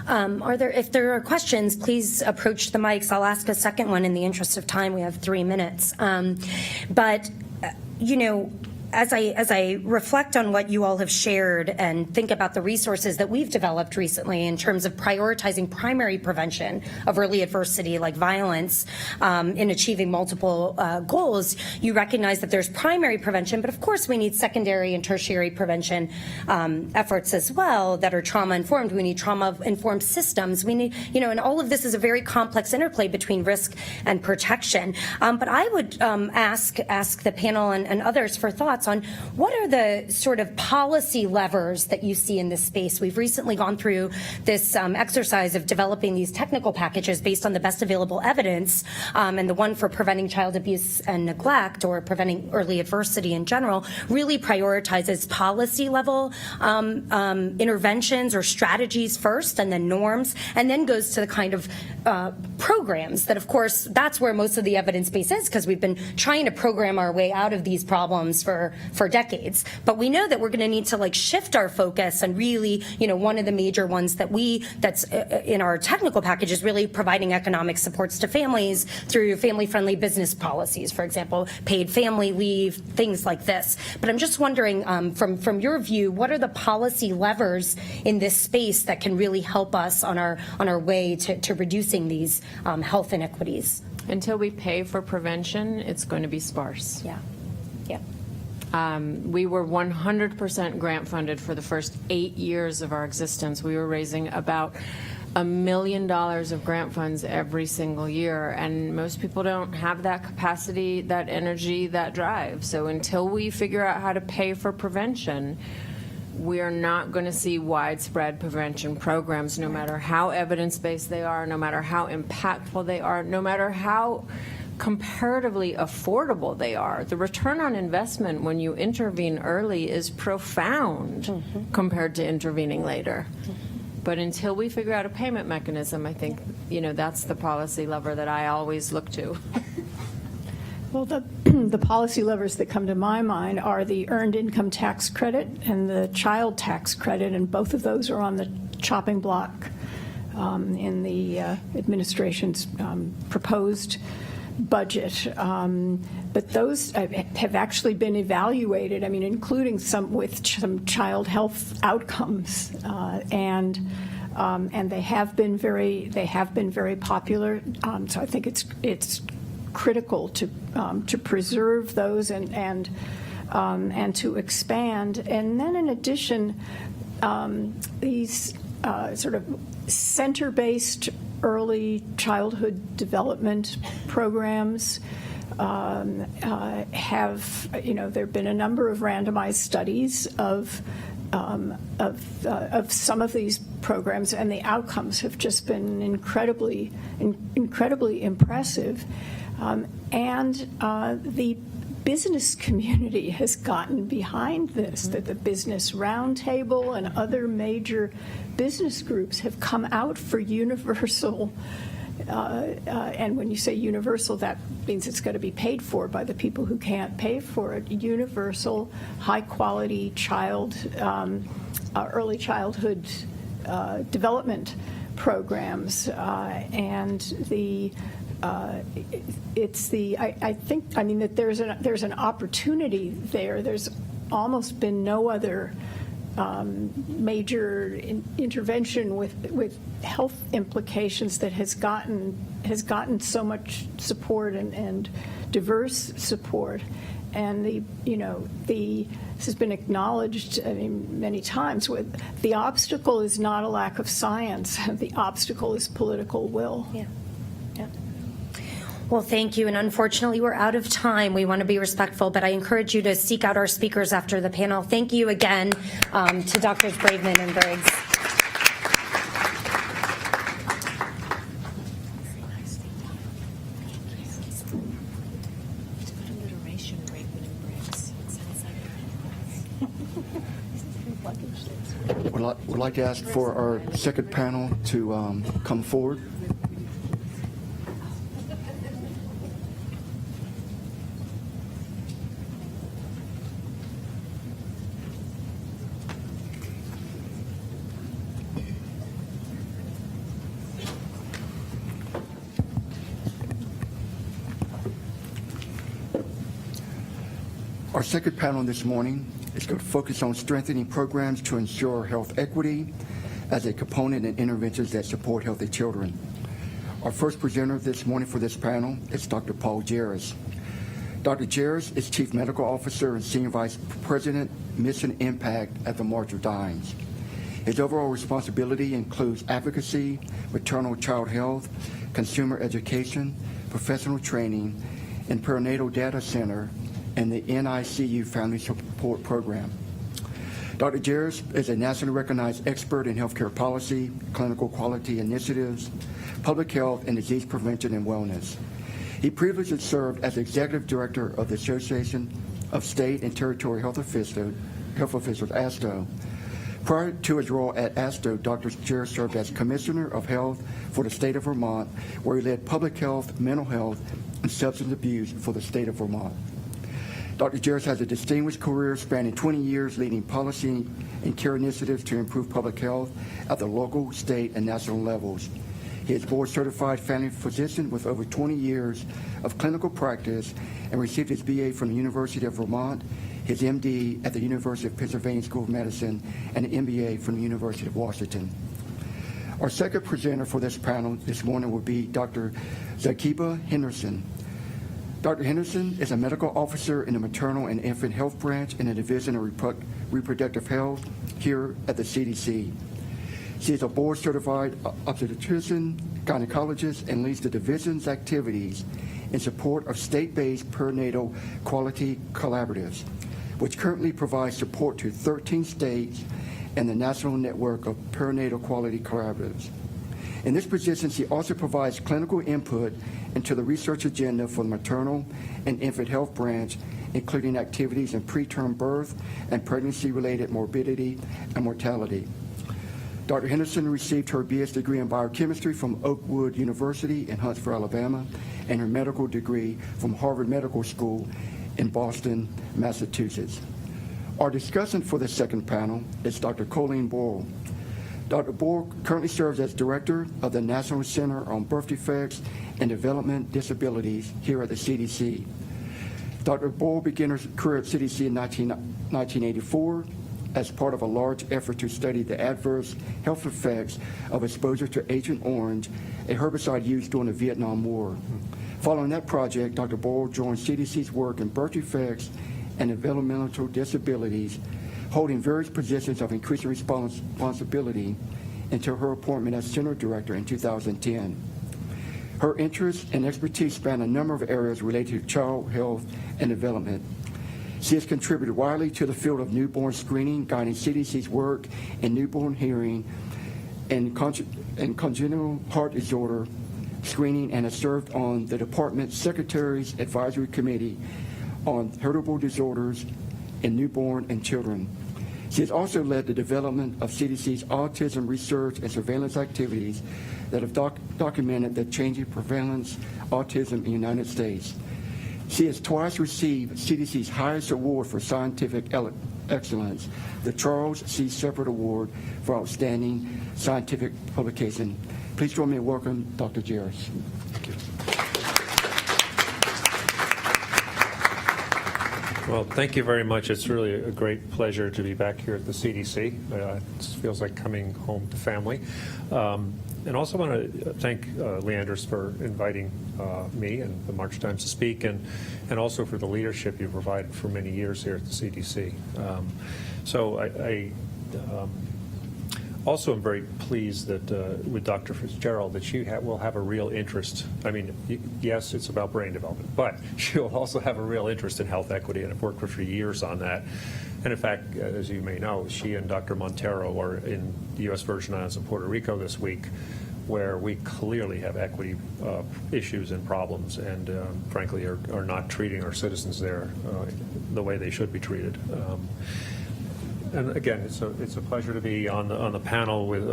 If there are questions, please approach the mics. I'll ask a second one in the interest of time. We have 3 minutes. As I reflect on what you all have shared and think about the resources that we've developed recently in terms of prioritizing primary prevention of early adversity like violence in achieving multiple goals, you recognize that there's primary prevention, but of course we need secondary and tertiary prevention efforts as well that are trauma-informed. We need trauma-informed systems. We need, and all of this is a very complex interplay between risk and protection. But I would ask the panel and others for thoughts on what are the sort of policy levers that you see in this space. We've recently gone through this exercise of developing these technical packages based on the best available evidence, and the one for preventing child abuse and neglect, or preventing early adversity in general, really prioritizes policy level interventions or strategies first, and then norms, and then goes to the kind of programs that, of course, that's where most of the evidence base is, because we've been trying to program our way out of these problems for decades. But we know that we're going to need to shift our focus, and really, one of the major ones that's in our technical package is really providing economic supports to families through family-friendly business policies, for example, paid family leave, things like this. But I'm just wondering, from your view, what are the policy levers in this space that can really help us on our way to reducing these health inequities? Until we pay for prevention, it's going to be sparse. Yeah. We were 100% grant funded for the first 8 years of our existence. We were raising about $1 million of grant funds every single year, and most people don't have that capacity, that energy, that drive. So until we figure out how to pay for prevention, we are not going to see widespread prevention programs, no matter how evidence-based they are, no matter how impactful they are, no matter how comparatively affordable they are. The return on investment when you intervene early is profound compared to intervening later. But until we figure out a payment mechanism, I think, that's the policy lever that I always look to. Well, the policy levers that come to my mind are the earned income tax credit and the child tax credit, and both of those are on the chopping block in the administration's proposed budget. But those have actually been evaluated, including some with some child health outcomes, and they have been very popular. So I think it's critical to preserve those and to expand. And then in addition, these sort of center-based early childhood development programs have, there have been a number of randomized studies of some of these programs, and the outcomes have just been incredibly impressive. And the business community has gotten behind this, that the Business Roundtable and other major business groups have come out for universal, and when you say universal, that means it's going to be paid for by the people who can't pay for it, universal, high-quality early childhood development programs, and the I think that there's an opportunity there. There's almost been no other major intervention with health implications that has gotten so much support and diverse support. And this has been acknowledged many times. The obstacle is not a lack of science. The obstacle is political will. Yeah. Well, thank you. And unfortunately, we're out of time. We want to be respectful, but I encourage you to seek out our speakers after the panel. Thank you again to Drs. Braveman and Briggs. Would like to ask for our second panel to come forward. Our second panel this morning is going to focus on strengthening programs to ensure health equity as a component in interventions that support healthy children. Our first presenter this morning for this panel is Dr. Paul Jarris. Dr. Jarris is Chief Medical Officer and Senior Vice President, Mission Impact at the March of Dimes. His overall responsibility includes advocacy, maternal child health, consumer education, professional training, and perinatal data center, and the NICU Family Support Program. Dr. Jarris is a nationally recognized expert in healthcare policy, clinical quality initiatives, public health, and disease prevention and wellness. He previously served as Executive Director of the Association of State and Territory Health Officials, ASTO. Prior to his role at ASTO, Dr. Jarris served as Commissioner of Health for the state of Vermont, where he led public health, mental health, and substance abuse for the state of Vermont. Dr. Jarris has a distinguished career spanning 20 years leading policy and care initiatives to improve public health at the local, state, and national levels. He is board-certified family physician with over 20 years of clinical practice and received his BA from the University of Vermont, his MD at the University of Pennsylvania School of Medicine, and an MBA from the University of Washington. Our second presenter for this panel this morning will be Dr. Zakiba Henderson. Dr. Henderson is a medical officer in the Maternal and Infant Health Branch in the Division of Reproductive Health here at the CDC. She is a board-certified obstetrician, gynecologist, and leads the division's activities in support of state-based perinatal quality collaboratives, which currently provides support to 13 states and the national network of perinatal quality collaboratives. In this position, she also provides clinical input into the research agenda for the maternal and infant health branch, including activities in preterm birth and pregnancy-related morbidity and mortality. Dr. Henderson received her BS degree in biochemistry from Oakwood University in Huntsville, Alabama, and her medical degree from Harvard Medical School in Boston, Massachusetts. Our discussant for the second panel is Dr. Colleen Boyle. Dr. Boyle currently serves as director of the National Center on Birth Defects and Development Disabilities here at the CDC. Dr. Boyle began her career at CDC in 1984 as part of a large effort to study the adverse health effects of exposure to Agent Orange, a herbicide used during the Vietnam War. Following that project, Dr. Boyle joined CDC's work in birth defects and developmental disabilities, holding various positions of increasing responsibility until her appointment as Center Director in 2010. Her interests and expertise span a number of areas related to child health and development. She has contributed widely to the field of newborn screening, guiding CDC's work in newborn hearing and congenital heart disorder screening, and has served on the Department's Secretary's Advisory Committee on Heritable Disorders in Newborn and Children. She has also led the development of CDC's autism research and surveillance activities that have documented the changing prevalence of autism in the United States. She has twice received CDC's highest award for scientific excellence, the Charles C. Shepard Award for Outstanding Scientific Publication. Please join me in welcoming Dr. Jarris. Thank you. Well, thank you very much. It's really a great pleasure to be back here at the CDC. It feels like coming home to family. And also want to thank Leanders for inviting me and the March Times to speak, and also for the leadership you've provided for many years here at the CDC. So I also am very pleased that with Dr. Fitzgerald that she will have a real interest. I mean, yes, it's about brain development, but she will also have a real interest in health equity, and I've worked with her for years on that. And in fact, as you may know, she and Dr. Montero are in the U.S. Virgin Islands and Puerto Rico this week, where we clearly have equity issues and problems, and frankly are not treating our citizens there the way they should be treated. And again, it's a pleasure to be on the panel with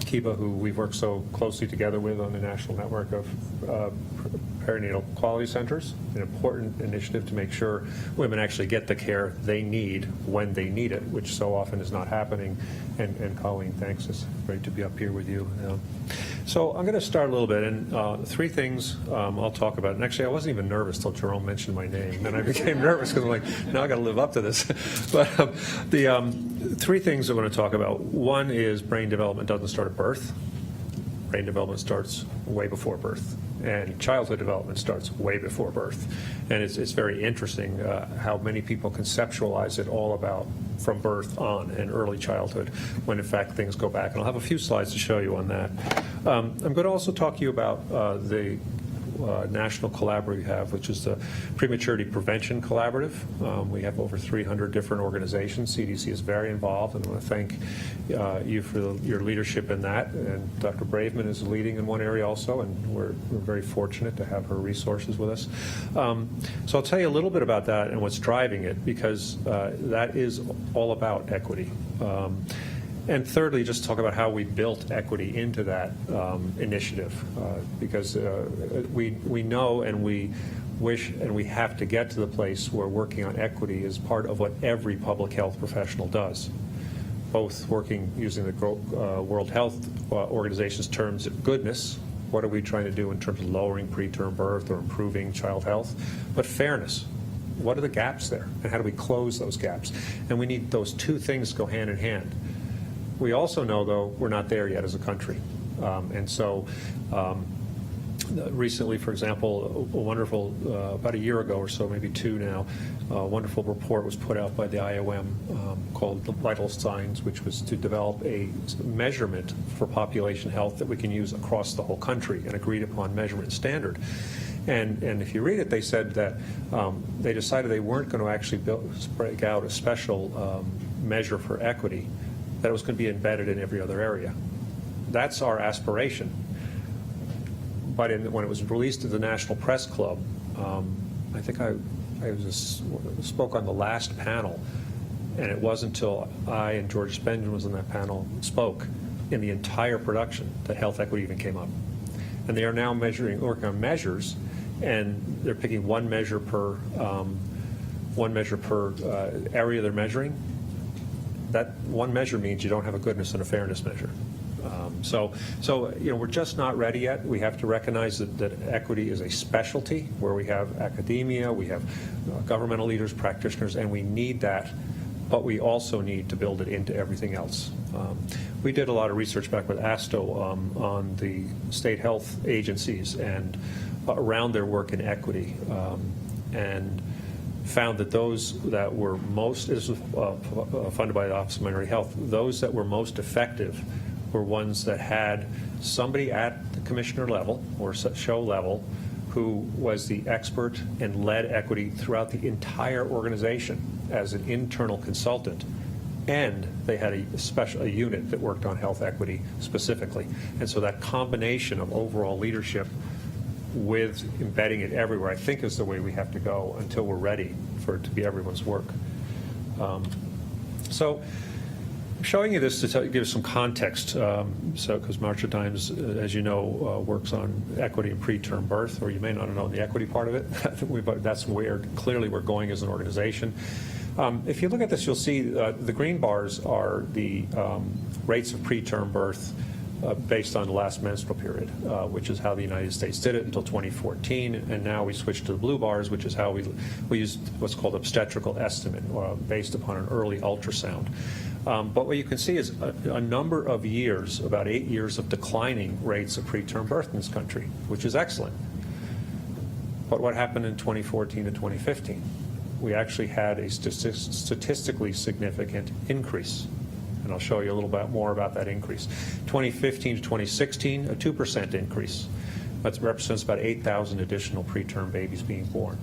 Kiba, who we've worked so closely together with on the National Network of Perinatal Quality Centers, an important initiative to make sure women actually get the care they need when they need it, which so often is not happening. And Colleen, thanks. It's great to be up here with you. So I'm going to start a little bit, and three things I'll talk about. And actually, I wasn't even nervous till Jerome mentioned my name. Then I became nervous because I'm like, now I got to live up to this. But the three things I want to talk about. One is brain development doesn't start at birth. Brain development starts way before birth, and childhood development starts way before birth. And it's very interesting how many people conceptualize it all about from birth on and early childhood, when in fact things go back. And I'll have a few slides to show you on that. I'm going to also talk to you about the national collaborative we have, which is the Prematurity Prevention Collaborative. We have over 300 different organizations. CDC is very involved, and I want to thank you for your leadership in that. And Dr. Braveman is leading in one area also, and we're very fortunate to have her resources with us. So I'll tell you a little bit about that and what's driving it, because that is all about equity. And thirdly, just talk about how we built equity into that initiative, because we know and we wish and we have to get to the place where working on equity is part of what every public health professional does, both working using the World Health Organization's terms of goodness. What are we trying to do in terms of lowering preterm birth or improving child health? But fairness. What are the gaps there, and how do we close those gaps? And we need those two things to go hand in hand. We also know, though, we're not there yet as a country. And so recently, for example, a wonderful, about a year ago or so, maybe two now, a wonderful report was put out by the IOM called the Vital Signs, which was to develop a measurement for population health that we can use across the whole country, an agreed upon measurement standard. And if you read it, they said that they decided they weren't going to actually break out a special measure for equity, that it was going to be embedded in every other area. that's our aspiration. But when it was released to the National Press Club, I think I spoke on the last panel, and it wasn't until I and George Spengen was in that panel spoke in the entire production that health equity even came up. And they are now working on measures, and they're picking one measure per area they're measuring. That one measure means you don't have a goodness and a fairness measure. So we're just not ready yet. We have to recognize that equity is a specialty where we have academia, we have governmental leaders, practitioners, and we need that, but we also need to build it into everything else. We did a lot of research back with ASTO on the state health agencies and around their work in equity, and found that those that were most, this was funded by the Office of Minority Health, those that were most effective were ones that had somebody at the commissioner level or show level who was the expert and led equity throughout the entire organization as an internal consultant, and they had a unit that worked on health equity specifically. And so that combination of overall leadership with embedding it everywhere, I think, is the way we have to go until we're ready for it to be everyone's work. So I'm showing you this to give some context, because Marcia Dimes, as you know, works on equity and preterm birth, or you may not know the equity part of it. That's where clearly we're going as an organization. If you look at this, you'll see the green bars are the rates of preterm birth based on the last menstrual period, which is how the United States did it until 2014, and now we switched to the blue bars, which is how we used what's called obstetrical estimate, based upon an early ultrasound. But what you can see is a number of years, about 8 years of declining rates of preterm birth in this country, which is excellent. But what happened in 2014 to 2015? We actually had a statistically significant increase. And I'll show you a little bit more about that increase. 2015 to 2016, a 2% increase. That represents about 8,000 additional preterm babies being born.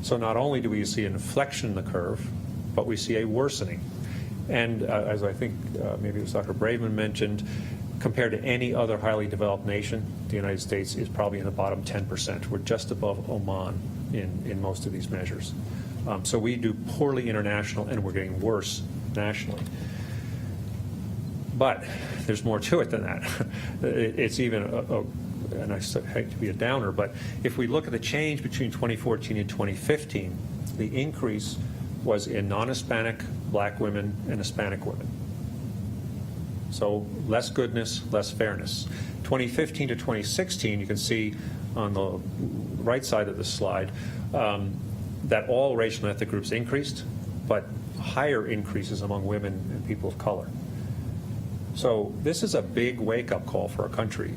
So not only do we see an inflection in the curve, but we see a worsening. And as I think maybe it was Dr. Braveman mentioned, compared to any other highly developed nation, the United States is probably in the bottom 10%. We're just above Oman in most of these measures. So we do poorly international, and we're getting worse nationally. But there's more to it than that. It's even, and I hate to be a downer, but if we look at the change between 2014 and 2015, the increase was in non-Hispanic black women and Hispanic women. So less goodness, less fairness. 2015 to 2016, you can see on the right side of the slide that all racial and ethnic groups increased, but higher increases among women and people of color. So this is a big wake-up call for our country.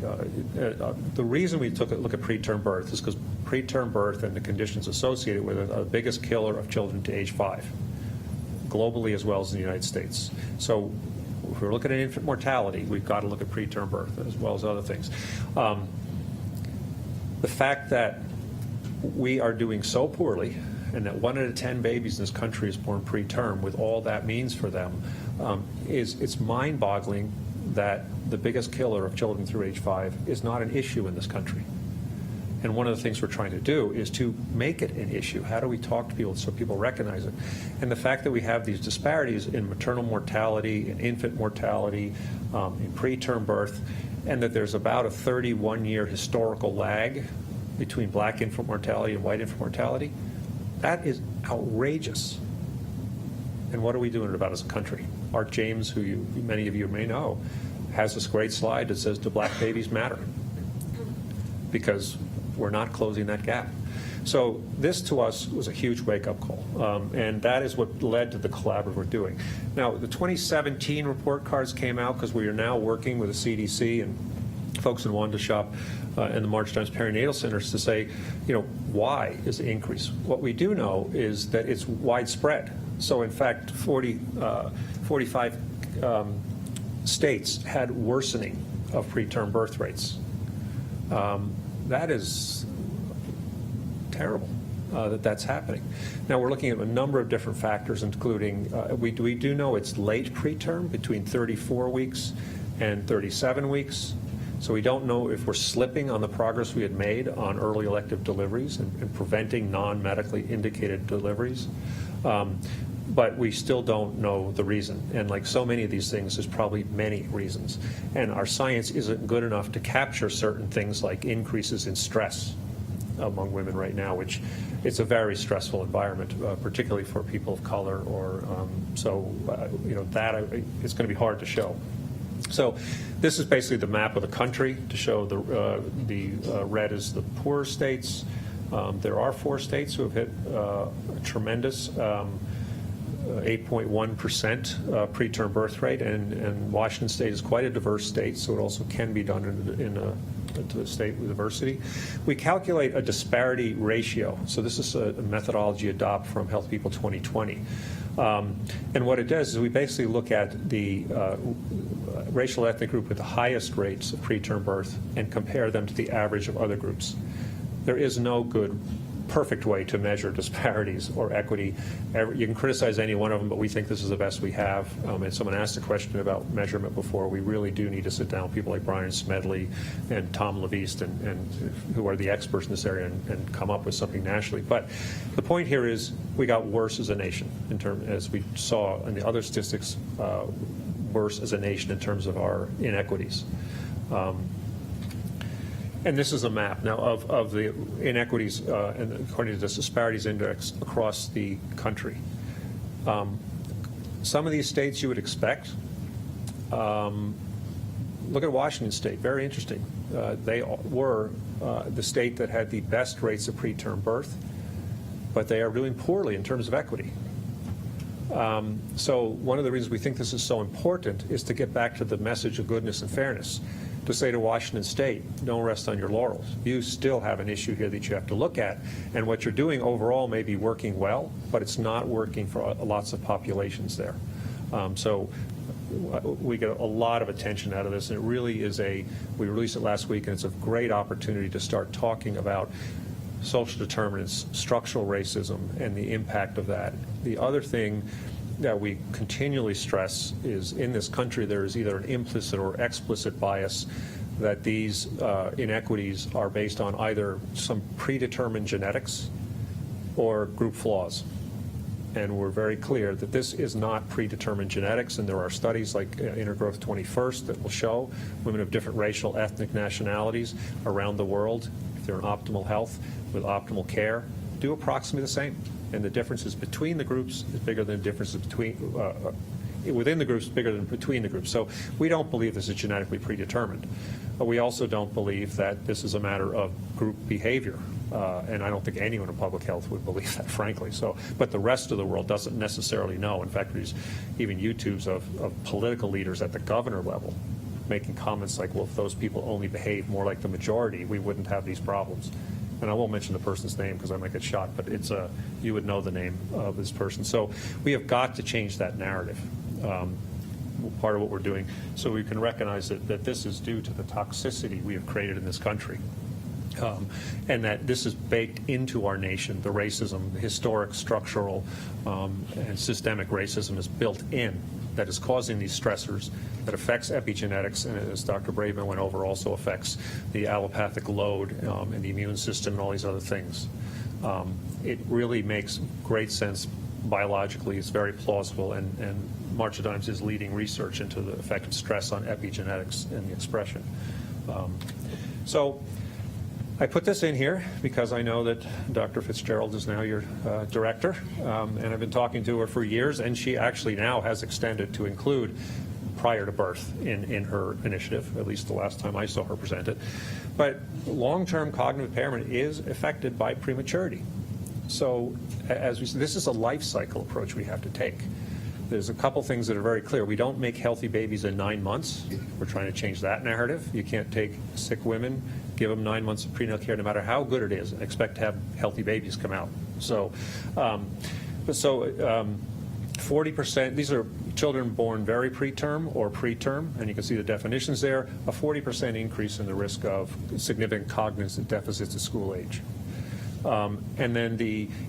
The reason we took a look at preterm birth is because preterm birth and the conditions associated with it are the biggest killer of children to age 5, globally as well as in the United States. So if we're looking at infant mortality, we've got to look at preterm birth as well as other things. The fact that we are doing so poorly, and that 1 out of 10 babies in this country is born preterm, with all that means for them, it's mind-boggling that the biggest killer of children through age 5 is not an issue in this country. And one of the things we're trying to do is to make it an issue. How do we talk to people so people recognize it? And the fact that we have these disparities in maternal mortality, in infant mortality, in preterm birth, and that there's about a 31-year historical lag between black infant mortality and white infant mortality, that is outrageous. And what are we doing about it as a country? Art James, who many of you may know, has this great slide that says, do black babies matter? Because we're not closing that gap. So this, to us, was a huge wake-up call, and that is what led to the collaborative we're doing. Now, the 2017 report cards came out because we are now working with the CDC and folks in Wanda Shop and the March Times Perinatal Centers to say, why is the increase? What we do know is that it's widespread. So in fact, 45 states had worsening of preterm birth rates. That is terrible that's happening. Now we're looking at a number of different factors, including we do know it's late preterm, between 34 weeks and 37 weeks. So we don't know if we're slipping on the progress we had made on early elective deliveries and preventing non-medically indicated deliveries. But we still don't know the reason. And like so many of these things, there's probably many reasons. And our science isn't good enough to capture certain things like increases in stress among women right now, which it's a very stressful environment, particularly for people of color. Or that it's going to be hard to show. So this is basically the map of the country to show the red is the poorer states. There are 4 states who have hit a tremendous 8.1% preterm birth rate, and Washington State is quite a diverse state, so it also can be done to the state with diversity. We calculate a disparity ratio. So this is a methodology adopted from Health People 2020. And what it does is we basically look at the racial ethnic group with the highest rates of preterm birth and compare them to the average of other groups. There is no good, perfect way to measure disparities or equity. You can criticize any one of them, but we think this is the best we have. And someone asked a question about measurement before. We really do need to sit down with people like Brian Smedley and Tom Leveist, and who are the experts in this area, and come up with something nationally. But the point here is we got worse as a nation, as we saw in the other statistics, worse as a nation in terms of our inequities. And this is a map now of the inequities, and according to this disparities index across the country. Some of these states you would expect. Look at Washington State, very interesting. They were the state that had the best rates of preterm birth, but they are doing poorly in terms of equity. So one of the reasons we think this is so important is to get back to the message of goodness and fairness. To say to Washington State, don't rest on your laurels. You still have an issue here that you have to look at. And what you're doing overall may be working well, but it's not working for lots of populations there. So we get a lot of attention out of this. And it really is we released it last week, and it's a great opportunity to start talking about social determinants, structural racism, and the impact of that. The other thing that we continually stress is in this country there is either an implicit or explicit bias that these inequities are based on either some predetermined genetics or group flaws. And we're very clear that this is not predetermined genetics, and there are studies like Intergrowth 21st that will show women of different racial, ethnic nationalities around the world, if they're in optimal health with optimal care, do approximately the same. And the differences between the groups is bigger than the differences within the groups bigger than between the groups. So we don't believe this is genetically predetermined. But we also don't believe that this is a matter of group behavior. And I don't think anyone in public health would believe that, frankly. But the rest of the world doesn't necessarily know. In fact, there's even YouTubes of political leaders at the governor level making comments like, well, if those people only behave more like the majority, we wouldn't have these problems. And I won't mention the person's name because I might get shot, but you would know the name of this person. So we have got to change that narrative, part of what we're doing, so we can recognize that this is due to the toxicity we have created in this country. And that this is baked into our nation. The racism, the historic, structural, and systemic racism is built in, that is causing these stressors, that affects epigenetics, and as Dr. Braveman went over, also affects the allopathic load and the immune system and all these other things. It really makes great sense biologically. It's very plausible, and Marcia Dimes is leading research into the effect of stress on epigenetics and the expression. So I put this in here because I know that Dr. Fitzgerald is now your director, and I've been talking to her for years, and she actually now has extended to include prior to birth in her initiative, at least the last time I saw her present it. But long-term cognitive impairment is affected by prematurity. So as we said, this is a life cycle approach we have to take. There's a couple things that are very clear. We don't make healthy babies in 9 months. We're trying to change that narrative. You can't take sick women, give them 9 months of prenatal care, no matter how good it is, and expect to have healthy babies come out. So, 40%, these are children born very preterm or preterm, and you can see the definitions there, a 40% increase in the risk of significant cognitive deficits at school age. And then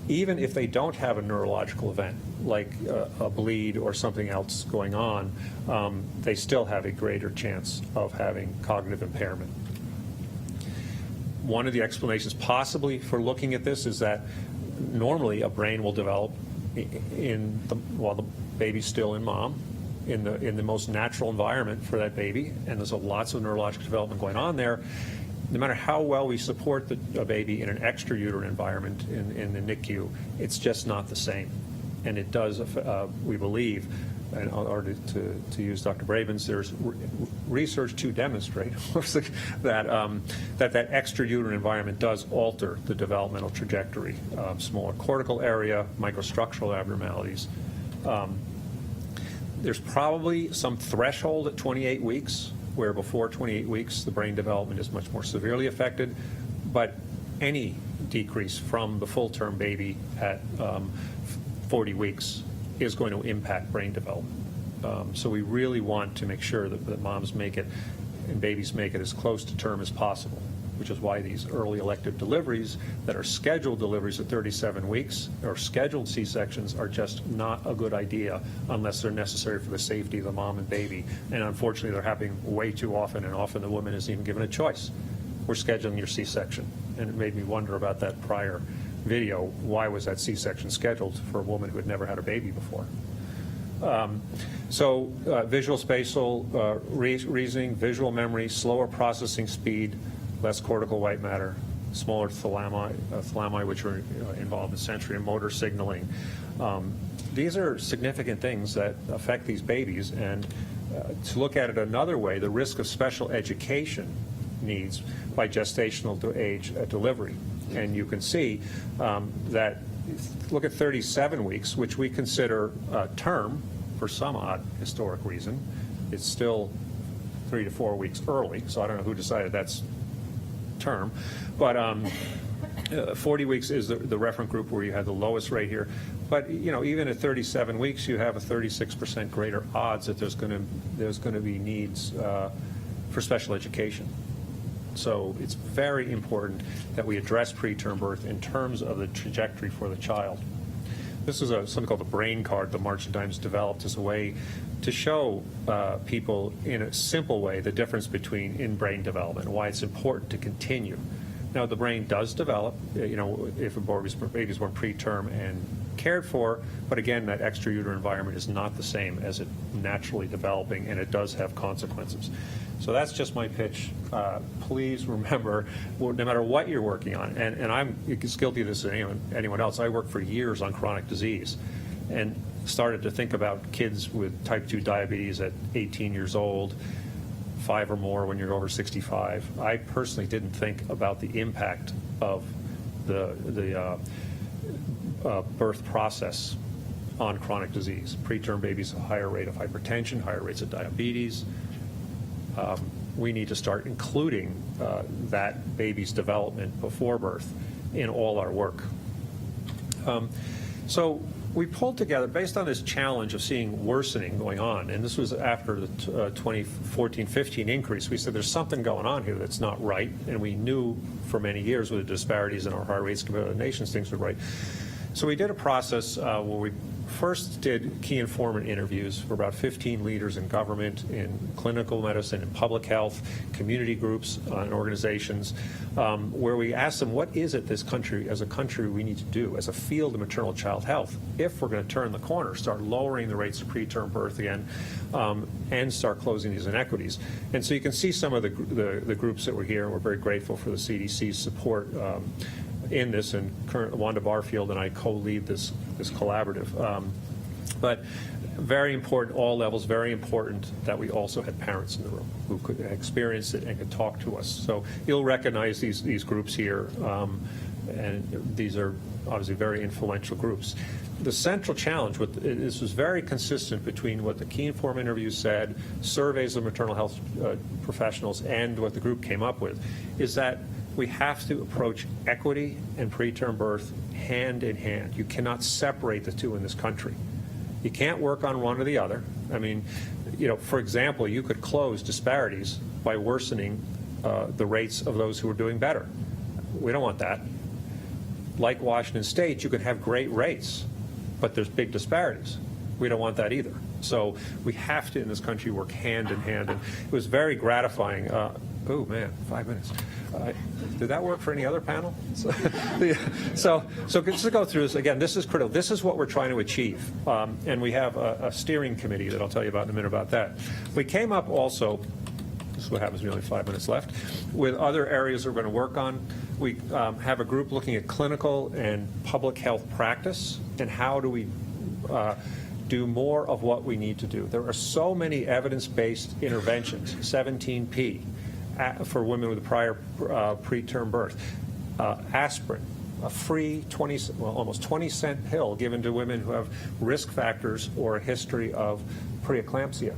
even if they don't have a neurological event, like a bleed or something else going on, they still have a greater chance of having cognitive impairment. One of the explanations possibly for looking at this is that normally a brain will develop while the baby's still in mom, in the most natural environment for that baby, and there's lots of neurological development going on there. No matter how well we support a baby in an extrauterine environment in the NICU, it's just not the same. And it does, we believe, or to use Dr. Braben's, there's research to demonstrate that that extrauterine environment does alter the developmental trajectory. Smaller cortical area, microstructural abnormalities. There's probably some threshold at 28 weeks, where before 28 weeks the brain development is much more severely affected, but any decrease from the full-term baby at 40 weeks is going to impact brain development. So we really want to make sure that moms make it and babies make it as close to term as possible, which is why these early elective deliveries that are scheduled deliveries at 37 weeks or scheduled C-sections are just not a good idea unless they're necessary for the safety of the mom and baby. And unfortunately, they're happening way too often, and often the woman isn't even given a choice. We're scheduling your C-section. And it made me wonder about that prior video. Why was that C-section scheduled for a woman who had never had a baby before? Visual spatial reasoning, visual memory, slower processing speed, less cortical white matter, smaller thalami, which are involved in sensory and motor signaling. These are significant things that affect these babies, and to look at it another way, the risk of special education needs by gestational age at delivery. And you can see that, look at 37 weeks, which we consider term for some odd historic reason. It's still 3 to 4 weeks early, so I don't know who decided that's term, but 40 weeks is the reference group where you have the lowest rate here. But even at 37 weeks, you have a 36% greater odds that there's going to be needs for special education. So it's very important that we address preterm birth in terms of the trajectory for the child. This is something called the brain card the March and Dimes developed as a way to show people in a simple way the difference between in brain development and why it's important to continue. Now, the brain does develop, if a baby's born preterm and cared for, but again, that extrauterine environment is not the same as it naturally developing, and it does have consequences. So that's just my pitch. Please remember, no matter what you're working on, and I'm as guilty of this as anyone else, I worked for years on chronic disease and started to think about kids with type 2 diabetes at 18 years old, 5 or more when you're over 65. I personally didn't think about the impact of the birth process on chronic disease. Preterm babies have a higher rate of hypertension, higher rates of diabetes. We need to start including that baby's development before birth in all our work. So we pulled together, based on this challenge of seeing worsening going on, and this was after the 2014-15 increase, we said there's something going on here that's not right, and we knew for many years with the disparities in our heart rates compared to the nations, things were right. So we did a process where we first did key informant interviews for about 15 leaders in government, in clinical medicine, in public health, community groups and organizations, where we asked them, what is it this country, as a country, we need to do as a field of maternal child health if we're going to turn the corner, start lowering the rates of preterm birth again, and start closing these inequities. And so you can see some of the groups that were here, and we're very grateful for the CDC's support in this, and Wanda Barfield and I co-lead this collaborative. But very important, all levels, very important that we also had parents in the room who could experience it and could talk to us. So you'll recognize these groups here, and these are obviously very influential groups. The central challenge with this was very consistent between what the Key Inform interview said, surveys of maternal health professionals, and what the group came up with, is that we have to approach equity and preterm birth hand in hand. You cannot separate the two in this country. You can't work on one or the other. I mean, for example, you could close disparities by worsening the rates of those who are doing better. We don't want that. like Washington State, you can have great rates, but there's big disparities. We don't want that either. So we have to, in this country, work hand in hand. And it was very gratifying. Oh, man, 5 minutes. Did that work for any other panel? So just to go through this, again, this is critical. This is what we're trying to achieve. And we have a steering committee that I'll tell you about in a minute about that. We came up also, this is what happens when we only have 5 minutes left, with other areas we're going to work on. We have a group looking at clinical and public health practice and how do we do more of what we need to do. There are so many evidence-based interventions, 17P, for women with a prior preterm birth, aspirin, a free almost 20-cent pill given to women who have risk factors or a history of preeclampsia.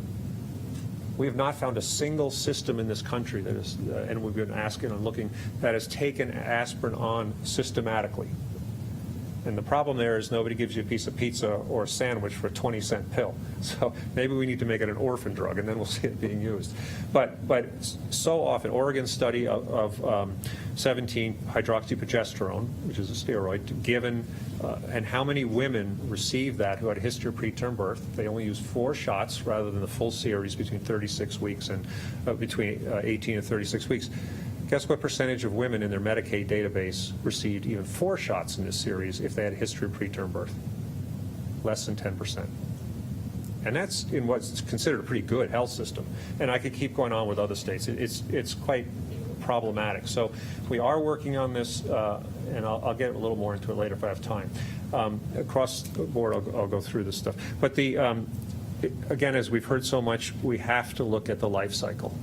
We have not found a single system in this country that is, and we've been asking and looking, that has taken aspirin on systematically. And the problem there is nobody gives you a piece of pizza or a sandwich for a 20-cent pill. So maybe we need to make it an orphan drug, and then we'll see it being used. But so often, Oregon's study of 17-hydroxyprogesterone, which is a steroid, given, and how many women received that who had a history of preterm birth. They only used 4 shots rather than the full series between 36 weeks and between 18 and 36 weeks. Guess what percentage of women in their Medicaid database received even 4 shots in this series if they had a history of preterm birth? Less than 10%. And that's in what's considered a pretty good health system. And I could keep going on with other states. It's quite problematic. So we are working on this, and I'll get a little more into it later if I have time. Across the board, I'll go through this stuff. But again, as we've heard so much, we have to look at the life cycle.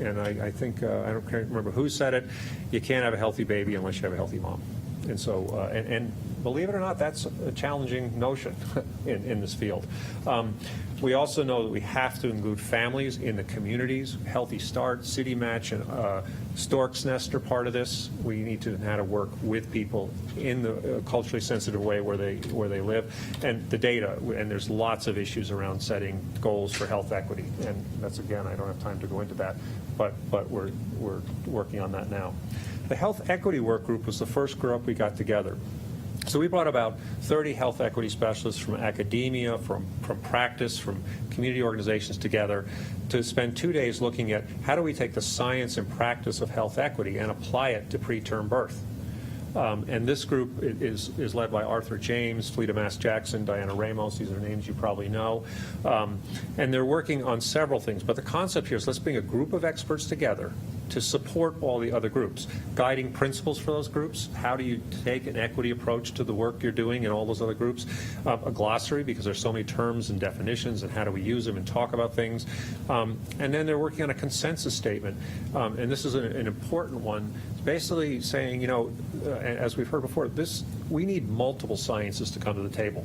And I think, I can't remember who said it, you can't have a healthy baby unless you have a healthy mom. And so, and believe it or not, that's a challenging notion in this field. We also know that we have to include families in the communities. Healthy Start, City Match, and Stork's Nest are part of this. We need to know how to work with people in the culturally sensitive way where they live, and the data. And there's lots of issues around setting goals for health equity. And that's, again, I don't have time to go into that, but we're working on that now. The Health Equity Work Group was the first group we got together. So we brought about 30 health equity specialists from academia, from practice, from community organizations together to spend 2 days looking at how do we take the science and practice of health equity and apply it to preterm birth. And this group is led by Arthur James, Fleta Mass-Jackson, Diana Ramos. These are names you probably know. And they're working on several things. But the concept here is let's bring a group of experts together to support all the other groups. Guiding principles for those groups. How do you take an equity approach to the work you're doing in all those other groups? A glossary, because there's so many terms and definitions, and how do we use them and talk about things. And then they're working on a consensus statement. And this is an important one. It's basically saying, as we've heard before, we need multiple sciences to come to the table.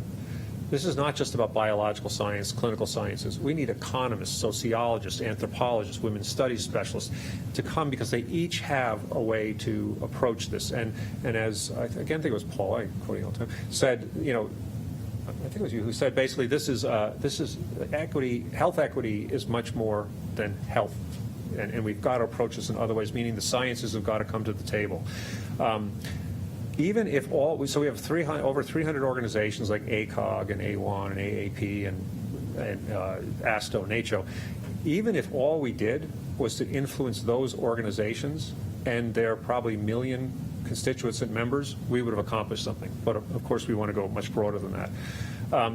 This is not just about biological science, clinical sciences. We need economists, sociologists, anthropologists, women's studies specialists to come because they each have a way to approach this. And as I think it was Paul, I'm quoting all the time, said, I think it was you who said basically this is equity. Health equity is much more than health, and we've got to approach this in other ways. Meaning the sciences have got to come to the table. Even if so we have over 300 organizations like ACOG and A1 and AAP and ASTO and HO. Even if all we did was to influence those organizations and their probably million constituents and members, we would have accomplished something. But of course, we want to go much broader than that.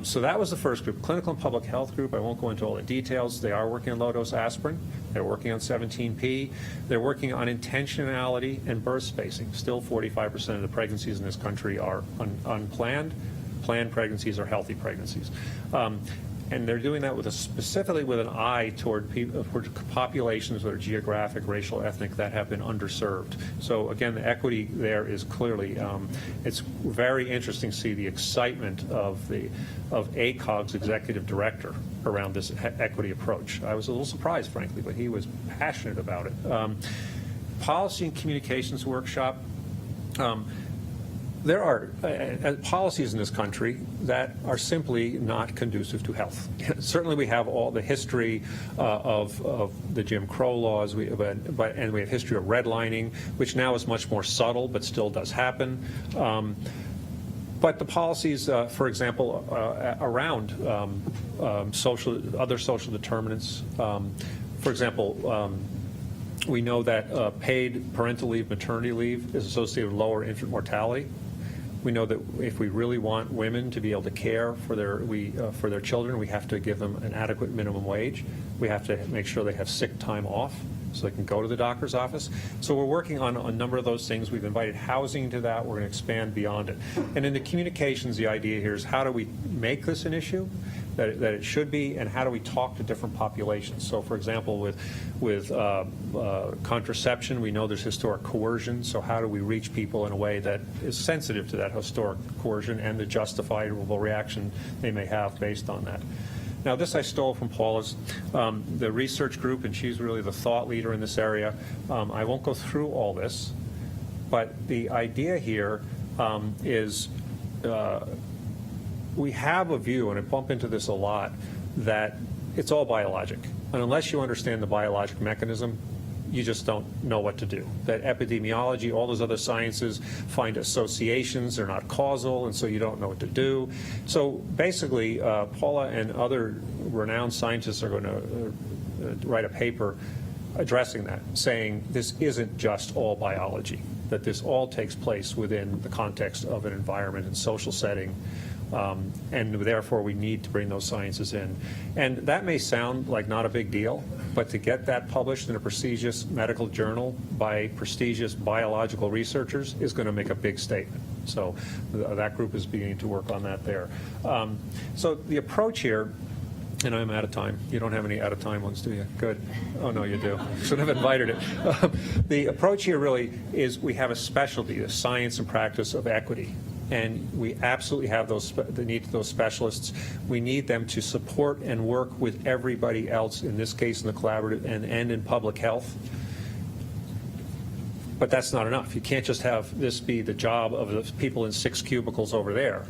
So that was the first group, Clinical and Public Health Group. I won't go into all the details. They are working on low-dose aspirin. They're working on 17P. They're working on intentionality and birth spacing. Still 45% of the pregnancies in this country are unplanned. Planned pregnancies are healthy pregnancies. And they're doing that specifically with an eye toward populations that are geographic, racial, ethnic, that have been underserved. So again, the equity there is clearly, it's very interesting to see the excitement of ACOG's executive director around this equity approach. I was a little surprised, frankly, but he was passionate about it. Policy and communications workshop. there are policies in this country that are simply not conducive to health. Certainly we have all the history of the Jim Crow laws, and we have history of redlining, which now is much more subtle but still does happen. But the policies, for example, around other social determinants, for example, we know that paid parental leave, maternity leave is associated with lower infant mortality. We know that if we really want women to be able to care for their children, we have to give them an adequate minimum wage. We have to make sure they have sick time off so they can go to the doctor's office. So we're working on a number of those things. We've invited housing to that. We're going to expand beyond it. And in the communications, the idea here is how do we make this an issue that it should be, and how do we talk to different populations? So, for example, with contraception, we know there's historic coercion. So how do we reach people in a way that is sensitive to that historic coercion and the justifiable reaction they may have based on that? Now, this I stole from Paula's, the research group, and she's really the thought leader in this area. I won't go through all this, but the idea here is we have a view, and I bump into this a lot, that it's all biologic. And unless you understand the biologic mechanism, you just don't know what to do. That epidemiology, all those other sciences find associations, they're not causal, and so you don't know what to do. So basically, Paula and other renowned scientists are going to write a paper addressing that, saying this isn't just all biology, that this all takes place within the context of an environment and social setting. And therefore we need to bring those sciences in. And that may sound like not a big deal, but to get that published in a prestigious medical journal by prestigious biological researchers is going to make a big statement. So that group is beginning to work on that there. So the approach here, and I'm out of time. You don't have any out of time ones, do you? Good. Oh, no, you do. Should have invited it. The approach here really is we have a specialty, the science and practice of equity. And we absolutely have the need for those specialists. We need them to support and work with everybody else, in this case in the collaborative and in public health. But that's not enough. You can't just have this be the job of the people in 6 cubicles over there.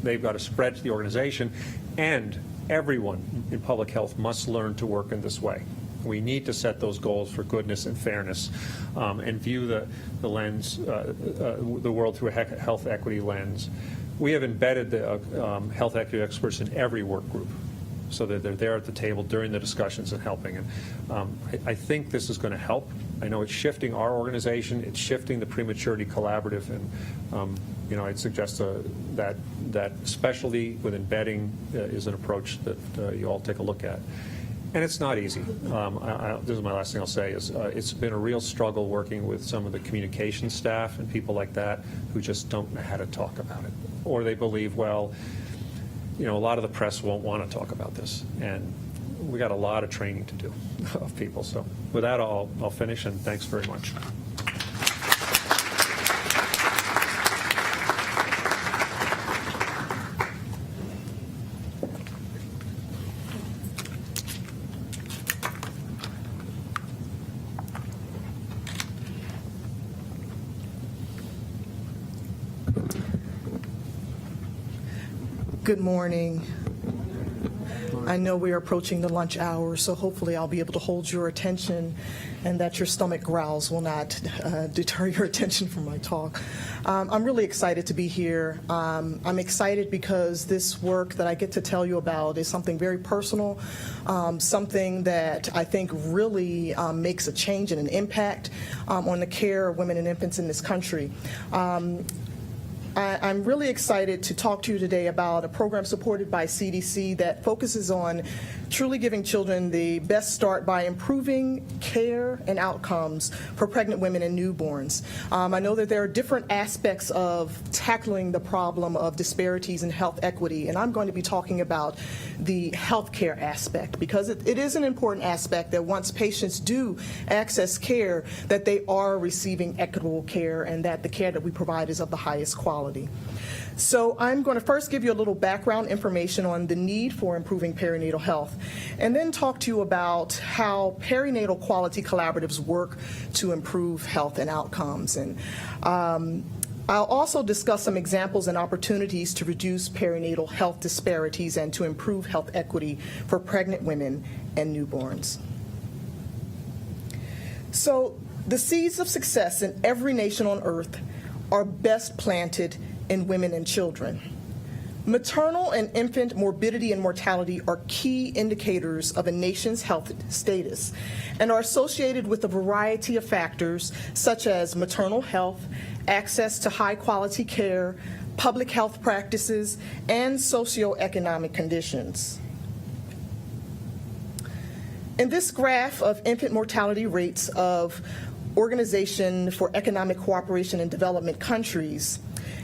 They've got to spread to the organization, and everyone in public health must learn to work in this way. We need to set those goals for goodness and fairness, and view the lens, the world through a health equity lens. We have embedded the health equity experts in every work group, so that they're there at the table during the discussions and helping. And I think this is going to help. I know it's shifting our organization. It's shifting the Prematurity Collaborative, and I'd suggest that specialty with embedding is an approach that you all take a look at. And it's not easy. This is my last thing I'll say, is it's been a real struggle working with some of the communication staff and people like that who just don't know how to talk about it. Or they believe, well, a lot of the press won't want to talk about this. And we got a lot of training to do of people. So with that, I'll finish, and thanks very much. Good morning. I know we are approaching the lunch hour, so hopefully I'll be able to hold your attention and that your stomach growls will not deter your attention from my talk. I'm really excited to be here. I'm excited because this work that I get to tell you about is something very personal, something that I think really makes a change and an impact on the care of women and infants in this country. I'm really excited to talk to you today about a program supported by CDC that focuses on truly giving children the best start by improving care and outcomes for pregnant women and newborns. I know that there are different aspects of tackling the problem of disparities in health equity, and I'm going to be talking about the healthcare aspect, because it is an important aspect that once patients do access care, that they are receiving equitable care and that the care that we provide is of the highest quality. So I'm going to first give you a little background information on the need for improving perinatal health, and then talk to you about how perinatal quality collaboratives work to improve health and outcomes. And I'll also discuss some examples and opportunities to reduce perinatal health disparities and to improve health equity for pregnant women and newborns. So, the seeds of success in every nation on earth are best planted in women and children. Maternal and infant morbidity and mortality are key indicators of a nation's health status and are associated with a variety of factors such as maternal health, access to high-quality care, public health practices, and socioeconomic conditions. In this graph of infant mortality rates of Organization for Economic Cooperation and Development countries,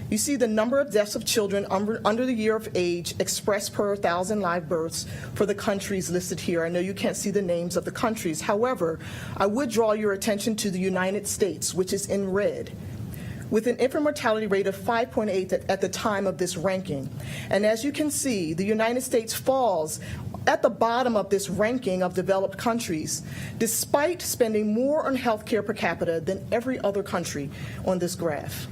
you see the number of deaths of children under the year of age expressed per 1,000 live births for the countries listed here. I know you can't see the names of the countries. However, I would draw your attention to the United States, which is in red, with an infant mortality rate of 5.8 at the time of this ranking. And as you can see, the United States falls at the bottom of this ranking of developed countries, despite spending more on health care per capita than every other country on this graph.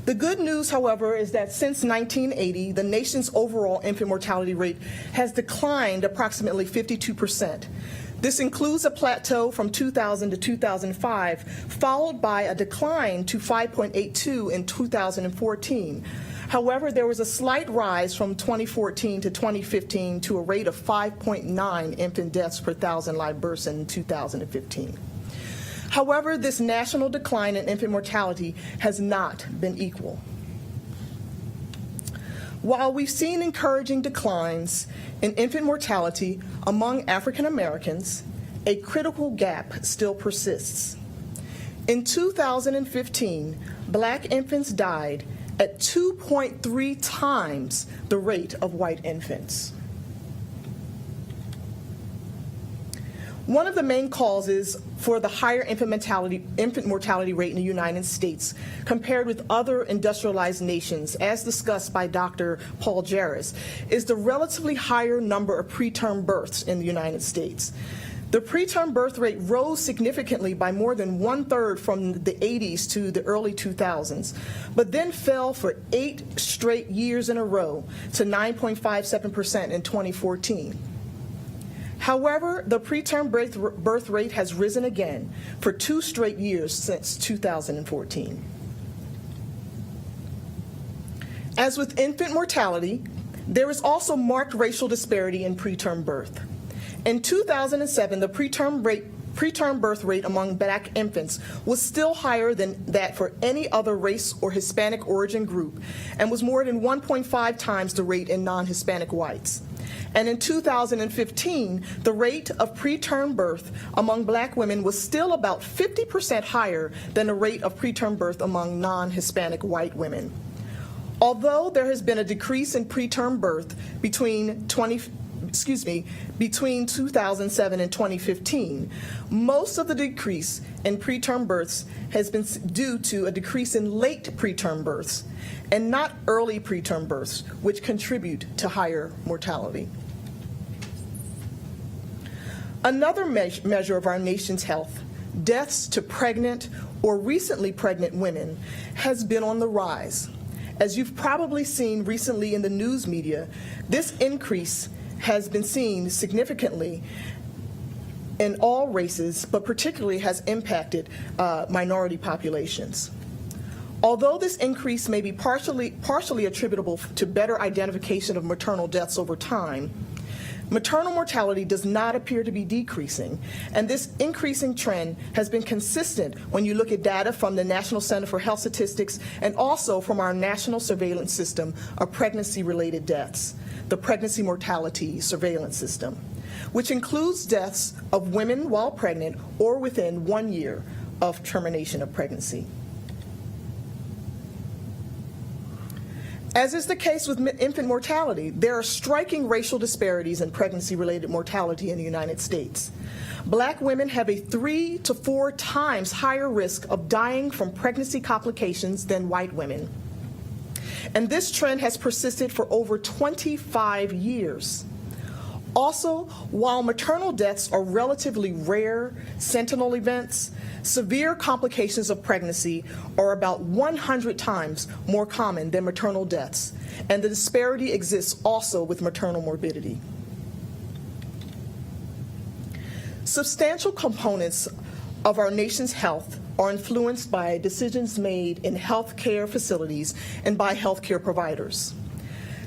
The good news, however, is that since 1980, the nation's overall infant mortality rate has declined approximately 52%. This includes a plateau from 2000 to 2005, followed by a decline to 5.82 in 2014. However, there was a slight rise from 2014 to 2015 to a rate of 5.9 infant deaths per 1,000 live births in 2015. However, this national decline in infant mortality has not been equal. While we've seen encouraging declines in infant mortality among African Americans, a critical gap still persists. In 2015, Black infants died at 2.3 times the rate of white infants. One of the main causes for the higher infant mortality rate in the United States compared with other industrialized nations, as discussed by Dr. Paul Jarris, is the relatively higher number of preterm births in the United States. The preterm birth rate rose significantly by more than 1/3 from the 80s to the early 2000s, but then fell for 8 straight years in a row to 9.57% in 2014. However, the preterm birth rate has risen again for 2 straight years since 2014. As with infant mortality, there is also marked racial disparity in preterm birth. In 2007, the preterm birth rate among Black infants was still higher than that for any other race or Hispanic origin group and was more than 1.5 times the rate in non-Hispanic whites. And in 2015, the rate of preterm birth among Black women was still about 50% higher than the rate of preterm birth among non-Hispanic white women. Although there has been a decrease in preterm birth between 2007 and 2015, most of the decrease in preterm births has been due to a decrease in late preterm births and not early preterm births, which contribute to higher mortality. Another measure of our nation's health, deaths to pregnant or recently pregnant women, has been on the rise. As you've probably seen recently in the news media, this increase has been seen significantly in all races, but particularly has impacted minority populations. Although this increase may be partially attributable to better identification of maternal deaths over time, maternal mortality does not appear to be decreasing, and this increasing trend has been consistent when you look at data from the National Center for Health Statistics and also from our national surveillance system of pregnancy-related deaths, the Pregnancy Mortality Surveillance System, which includes deaths of women while pregnant or within 1 year of termination of pregnancy. As is the case with infant mortality, there are striking racial disparities in pregnancy-related mortality in the United States. Black women have a 3 to 4 times higher risk of dying from pregnancy complications than white women. And this trend has persisted for over 25 years. Also, while maternal deaths are relatively rare sentinel events, severe complications of pregnancy are about 100 times more common than maternal deaths, and the disparity exists also with maternal morbidity. Substantial components of our nation's health are influenced by decisions made in healthcare facilities and by healthcare providers.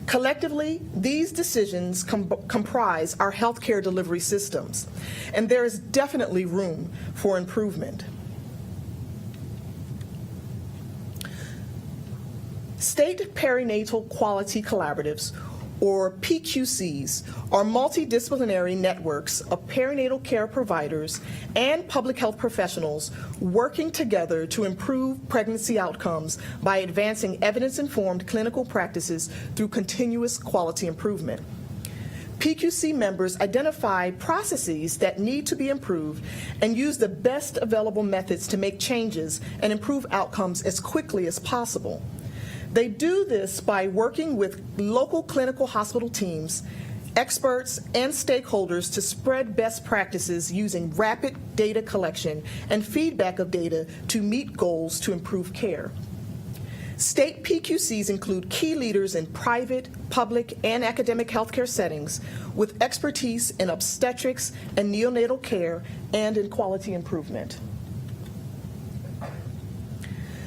Collectively, these decisions comprise our healthcare delivery systems, and there is definitely room for improvement. State perinatal quality collaboratives, or PQCs, are multidisciplinary networks of perinatal care providers and public health professionals working together to improve pregnancy outcomes by advancing evidence-informed clinical practices through continuous quality improvement. PQC members identify processes that need to be improved and use the best available methods to make changes and improve outcomes as quickly as possible. They do this by working with local clinical hospital teams, experts, and stakeholders to spread best practices using rapid data collection and feedback of data to meet goals to improve care. State PQCs include key leaders in private, public, and academic healthcare settings with expertise in obstetrics and neonatal care and in quality improvement.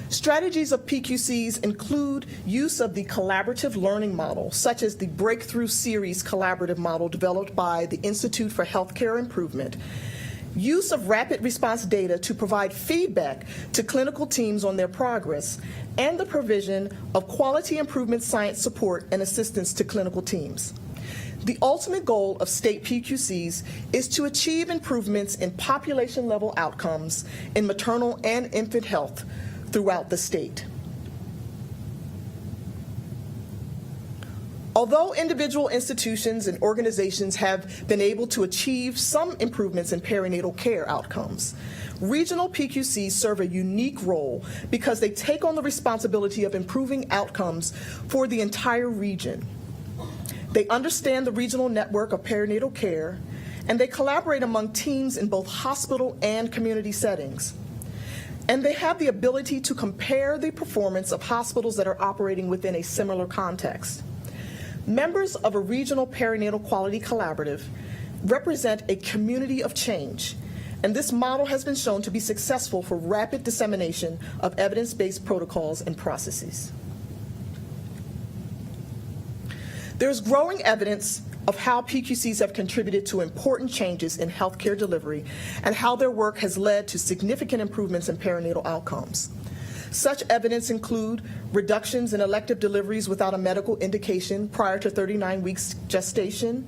Strategies of PQCs include use of the collaborative learning model, such as the Breakthrough Series collaborative model developed by the Institute for Healthcare Improvement, use of rapid response data to provide feedback to clinical teams on their progress, and the provision of quality improvement science support and assistance to clinical teams. The ultimate goal of state PQCs is to achieve improvements in population-level outcomes in maternal and infant health throughout the state. Although individual institutions and organizations have been able to achieve some improvements in perinatal care outcomes, regional PQCs serve a unique role because they take on the responsibility of improving outcomes for the entire region. They understand the regional network of perinatal care, and they collaborate among teams in both hospital and community settings. And they have the ability to compare the performance of hospitals that are operating within a similar context. Members of a regional perinatal quality collaborative represent a community of change, and this model has been shown to be successful for rapid dissemination of evidence-based protocols and processes. There's growing evidence of how PQCs have contributed to important changes in healthcare delivery and how their work has led to significant improvements in perinatal outcomes. Such evidence include reductions in elective deliveries without a medical indication prior to 39 weeks gestation,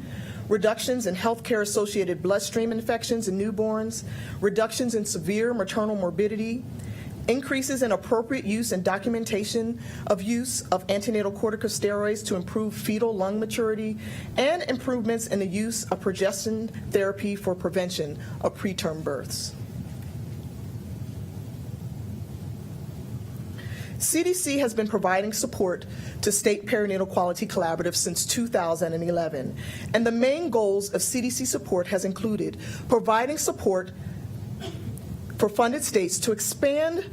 reductions in healthcare-associated bloodstream infections in newborns, reductions in severe maternal morbidity, increases in appropriate use and documentation of use of antenatal corticosteroids to improve fetal lung maturity, and improvements in the use of progestin therapy for prevention of preterm births. CDC has been providing support to state perinatal quality collaboratives since 2011, and the main goals of CDC support has included providing support for funded states to expand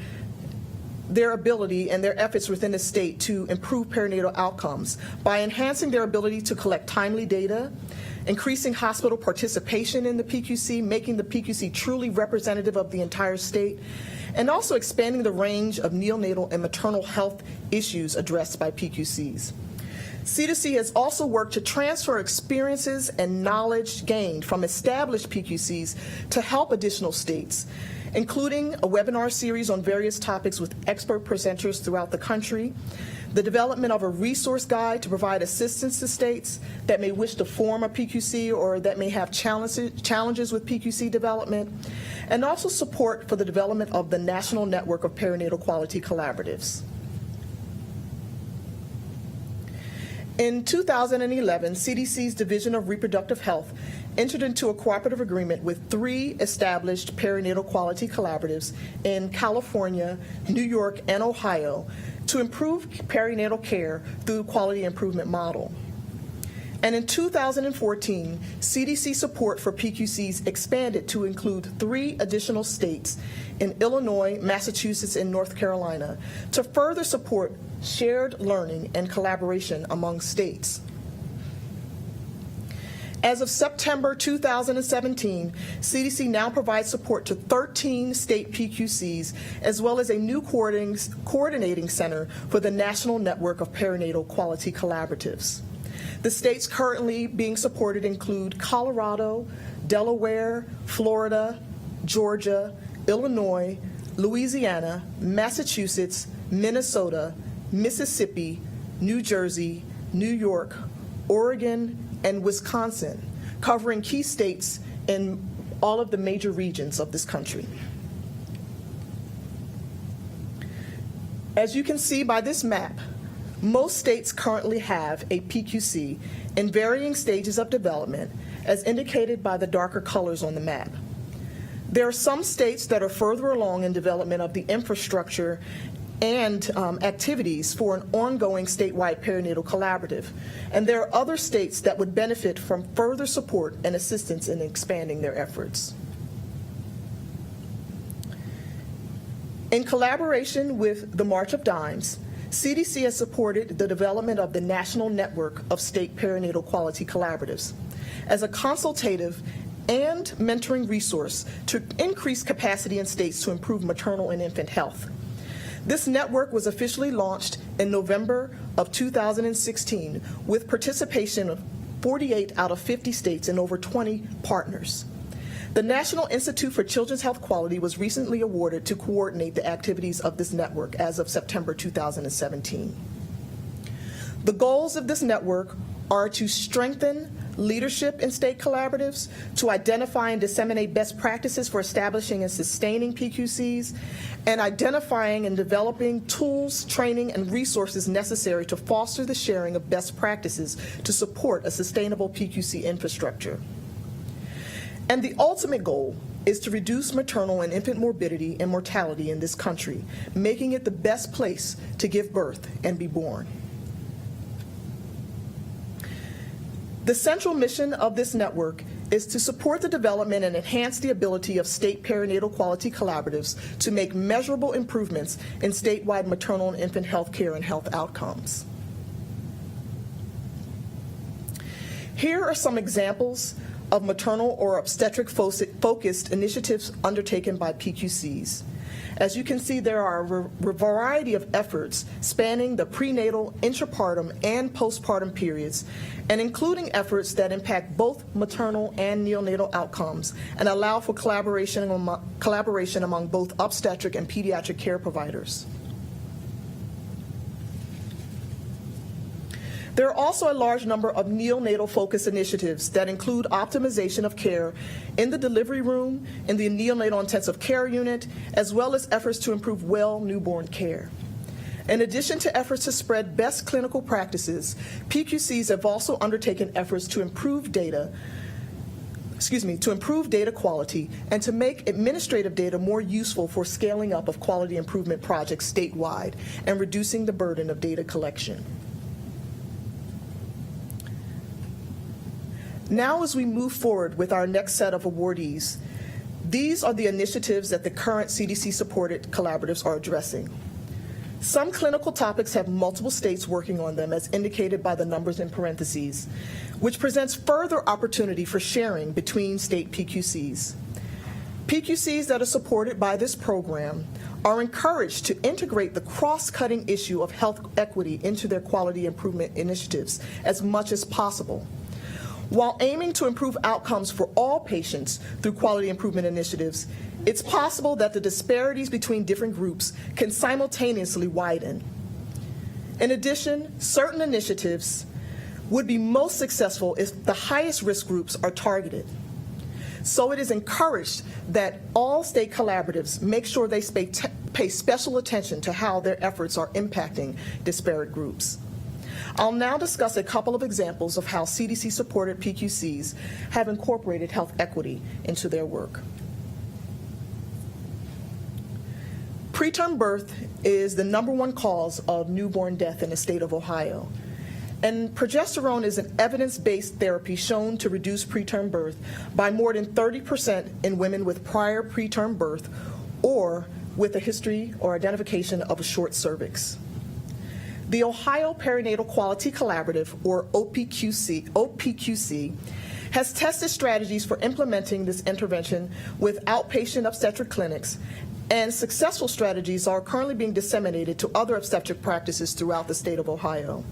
their ability and their efforts within the state to improve perinatal outcomes by enhancing their ability to collect timely data, increasing hospital participation in the PQC, making the PQC truly representative of the entire state, and also expanding the range of neonatal and maternal health issues addressed by PQCs. CDC has also worked to transfer experiences and knowledge gained from established PQCs to help additional states, including a webinar series on various topics with expert presenters throughout the country, the development of a resource guide to provide assistance to states that may wish to form a PQC or that may have challenges with PQC development, and also support for the development of the National Network of Perinatal Quality Collaboratives. In 2011, CDC's Division of Reproductive Health entered into a cooperative agreement with 3 established perinatal quality collaboratives in California, New York, and Ohio to improve perinatal care through the quality improvement model. And in 2014, CDC support for PQCs expanded to include 3 additional states in Illinois, Massachusetts, and North Carolina to further support shared learning and collaboration among states. As of September 2017, CDC now provides support to 13 state PQCs, as well as a new coordinating center for the National Network of Perinatal Quality Collaboratives. The states currently being supported include Colorado, Delaware, Florida, Georgia, Illinois, Louisiana, Massachusetts, Minnesota, Mississippi, New Jersey, New York, Oregon, and Wisconsin, covering key states in all of the major regions of this country. As you can see by this map, most states currently have a PQC in varying stages of development, as indicated by the darker colors on the map. There are some states that are further along in development of the infrastructure and activities for an ongoing statewide perinatal collaborative. And there are other states that would benefit from further support and assistance in expanding their efforts. In collaboration with the March of Dimes, CDC has supported the development of the National Network of State Perinatal Quality Collaboratives as a consultative and mentoring resource to increase capacity in states to improve maternal and infant health. This network was officially launched in November of 2016 with participation of 48 out of 50 states and over 20 partners. The National Institute for Children's Health Quality was recently awarded to coordinate the activities of this network as of September 2017. The goals of this network are to strengthen leadership in state collaboratives, to identify and disseminate best practices for establishing and sustaining PQCs, and identifying and developing tools, training, and resources necessary to foster the sharing of best practices to support a sustainable PQC infrastructure. And the ultimate goal is to reduce maternal and infant morbidity and mortality in this country, making it the best place to give birth and be born. The central mission of this network is to support the development and enhance the ability of state perinatal quality collaboratives to make measurable improvements in statewide maternal and infant health care and health outcomes. Here are some examples of maternal or obstetric-focused initiatives undertaken by PQCs. As you can see, there are a variety of efforts spanning the prenatal, intrapartum, and postpartum periods, and including efforts that impact both maternal and neonatal outcomes and allow for collaboration among both obstetric and pediatric care providers. There are also a large number of neonatal-focused initiatives that include optimization of care in the delivery room, in the neonatal intensive care unit, as well as efforts to improve well newborn care. In addition to efforts to spread best clinical practices, PQCs have also undertaken efforts to improve data quality and to make administrative data more useful for scaling up of quality improvement projects statewide and reducing the burden of data collection. Now, as we move forward with our next set of awardees, these are the initiatives that the current CDC-supported collaboratives are addressing. Some clinical topics have multiple states working on them, as indicated by the numbers in parentheses, which presents further opportunity for sharing between state PQCs. PQCs that are supported by this program are encouraged to integrate the cross-cutting issue of health equity into their quality improvement initiatives as much as possible. While aiming to improve outcomes for all patients through quality improvement initiatives, it's possible that the disparities between different groups can simultaneously widen. In addition, certain initiatives would be most successful if the highest risk groups are targeted. So it is encouraged that all state collaboratives make sure they pay special attention to how their efforts are impacting disparate groups. I'll now discuss a couple of examples of how CDC-supported PQCs have incorporated health equity into their work. Preterm birth is the #1 cause of newborn death in the state of Ohio. And progesterone is an evidence-based therapy shown to reduce preterm birth by more than 30% in women with prior preterm birth or with a history or identification of a short cervix. The Ohio Perinatal Quality Collaborative, or OPQC, has tested strategies for implementing this intervention with outpatient obstetric clinics, and successful strategies are currently being disseminated to other obstetric practices throughout the state of Ohio.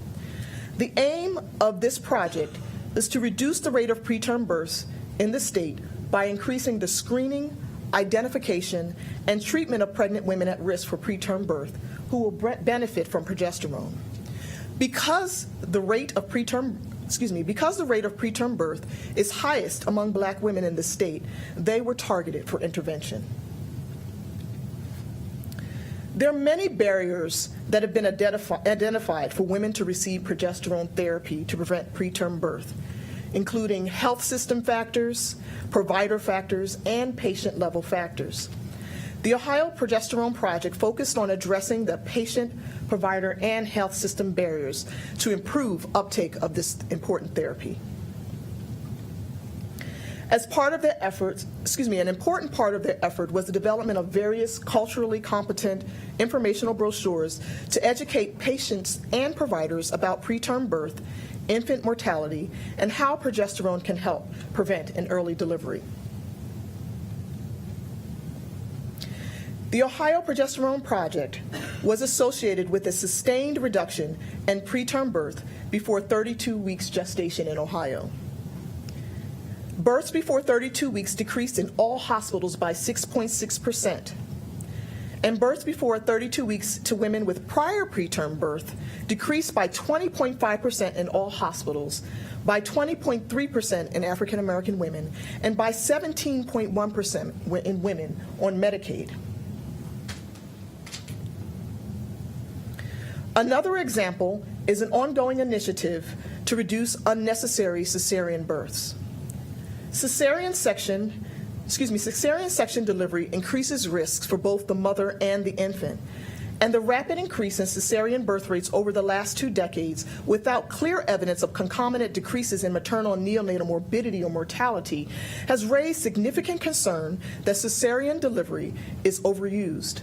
The aim of this project is to reduce the rate of preterm births in the state by increasing the screening, identification, and treatment of pregnant women at risk for preterm birth who will benefit from progesterone. Because the rate of preterm birth is highest among Black women in the state, they were targeted for intervention. There are many barriers that have been identified for women to receive progesterone therapy to prevent preterm birth, including health system factors, provider factors, and patient-level factors. The Ohio Progesterone Project focused on addressing the patient, provider, and health system barriers to improve uptake of this important therapy. As part of their efforts, an important part of their effort was the development of various culturally competent informational brochures to educate patients and providers about preterm birth, infant mortality, and how progesterone can help prevent an early delivery. The Ohio Progesterone Project was associated with a sustained reduction in preterm birth before 32 weeks gestation in Ohio. Births before 32 weeks decreased in all hospitals by 6.6%. And births before 32 weeks to women with prior preterm birth decreased by 20.5% in all hospitals, by 20.3% in African American women, and by 17.1% in women on Medicaid. Another example is an ongoing initiative to reduce unnecessary cesarean births. Cesarean section delivery increases risks for both the mother and the infant, and the rapid increase in cesarean birth rates over the last 2 decades without clear evidence of concomitant decreases in maternal and neonatal morbidity or mortality has raised significant concern that cesarean delivery is overused.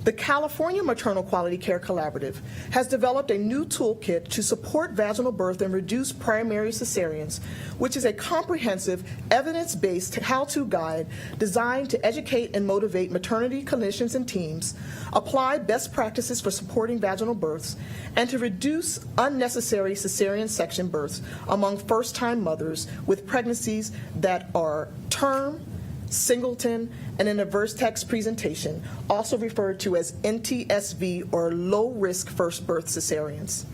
The California Maternal Quality Care Collaborative has developed a new toolkit to support vaginal birth and reduce primary cesareans, which is a comprehensive, evidence-based how-to guide designed to educate and motivate maternity clinicians and teams, apply best practices for supporting vaginal births, and to reduce unnecessary cesarean section births among first-time mothers with pregnancies that are term, singleton, and an adverse text presentation, also referred to as NTSV or low-risk first birth cesareans.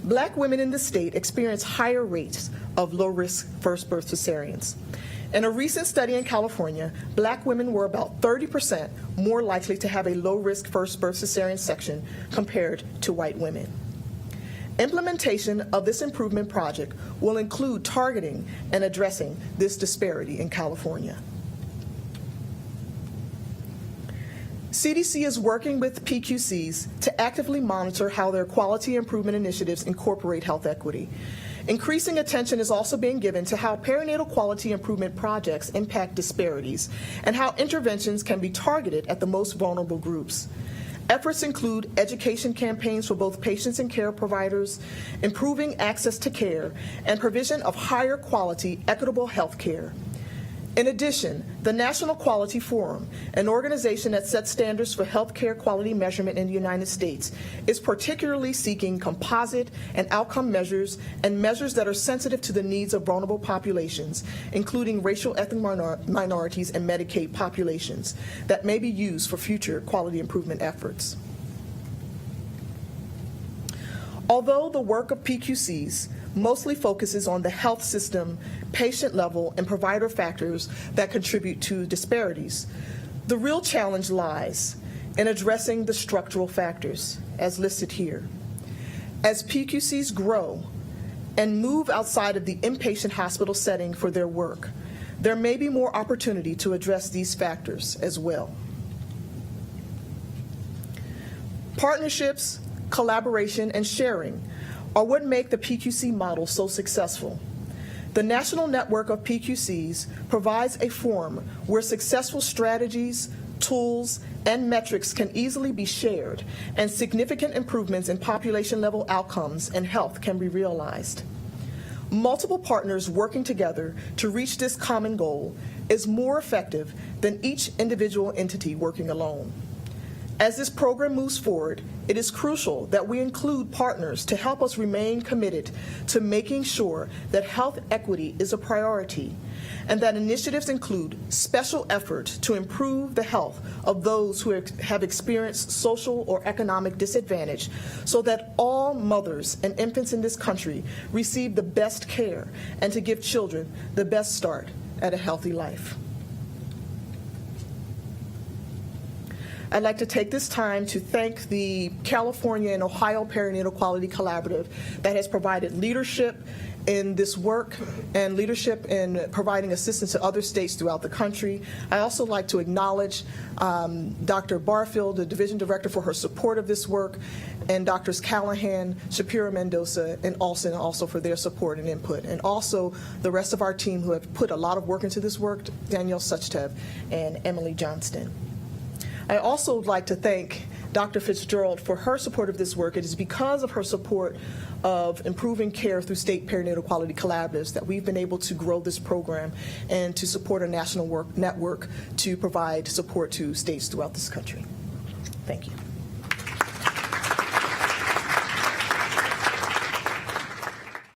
Black women in the state experience higher rates of low-risk first birth cesareans. In a recent study in California, Black women were about 30% more likely to have a low-risk first birth cesarean section compared to white women. Implementation of this improvement project will include targeting and addressing this disparity in California. CDC is working with PQCs to actively monitor how their quality improvement initiatives incorporate health equity. Increasing attention is also being given to how perinatal quality improvement projects impact disparities and how interventions can be targeted at the most vulnerable groups. Efforts include education campaigns for both patients and care providers, improving access to care, and provision of higher quality, equitable health care. In addition, the National Quality Forum, an organization that sets standards for healthcare quality measurement in the United States, is particularly seeking composite and outcome measures and measures that are sensitive to the needs of vulnerable populations, including racial ethnic minorities and Medicaid populations, that may be used for future quality improvement efforts. Although the work of PQCs mostly focuses on the health system, patient level, and provider factors that contribute to disparities, the real challenge lies in addressing the structural factors, as listed here. As PQCs grow and move outside of the inpatient hospital setting for their work, there may be more opportunity to address these factors as well. Partnerships, collaboration, and sharing are what make the PQC model so successful. The national network of PQCs provides a forum where successful strategies, tools, and metrics can easily be shared, and significant improvements in population-level outcomes and health can be realized. Multiple partners working together to reach this common goal is more effective than each individual entity working alone. As this program moves forward, it is crucial that we include partners to help us remain committed to making sure that health equity is a priority, and that initiatives include special effort to improve the health of those who have experienced social or economic disadvantage, so that all mothers and infants in this country receive the best care and to give children the best start at a healthy life. I'd like to take this time to thank the California and Ohio Perinatal Quality Collaborative that has provided leadership in this work and leadership in providing assistance to other states throughout the country. I also like to acknowledge Dr. Barfield, the Division Director, for her support of this work, and Drs. Callahan, Shapiro Mendoza, and Olson also for their support and input, and also the rest of our team who have put a lot of work into this work, Danielle Suchtev and Emily Johnston. I also would like to thank Dr. Fitzgerald for her support of this work. It is because of her support of improving care through state perinatal quality collaboratives that we've been able to grow this program and to support a national network to provide support to states throughout this country. Thank you.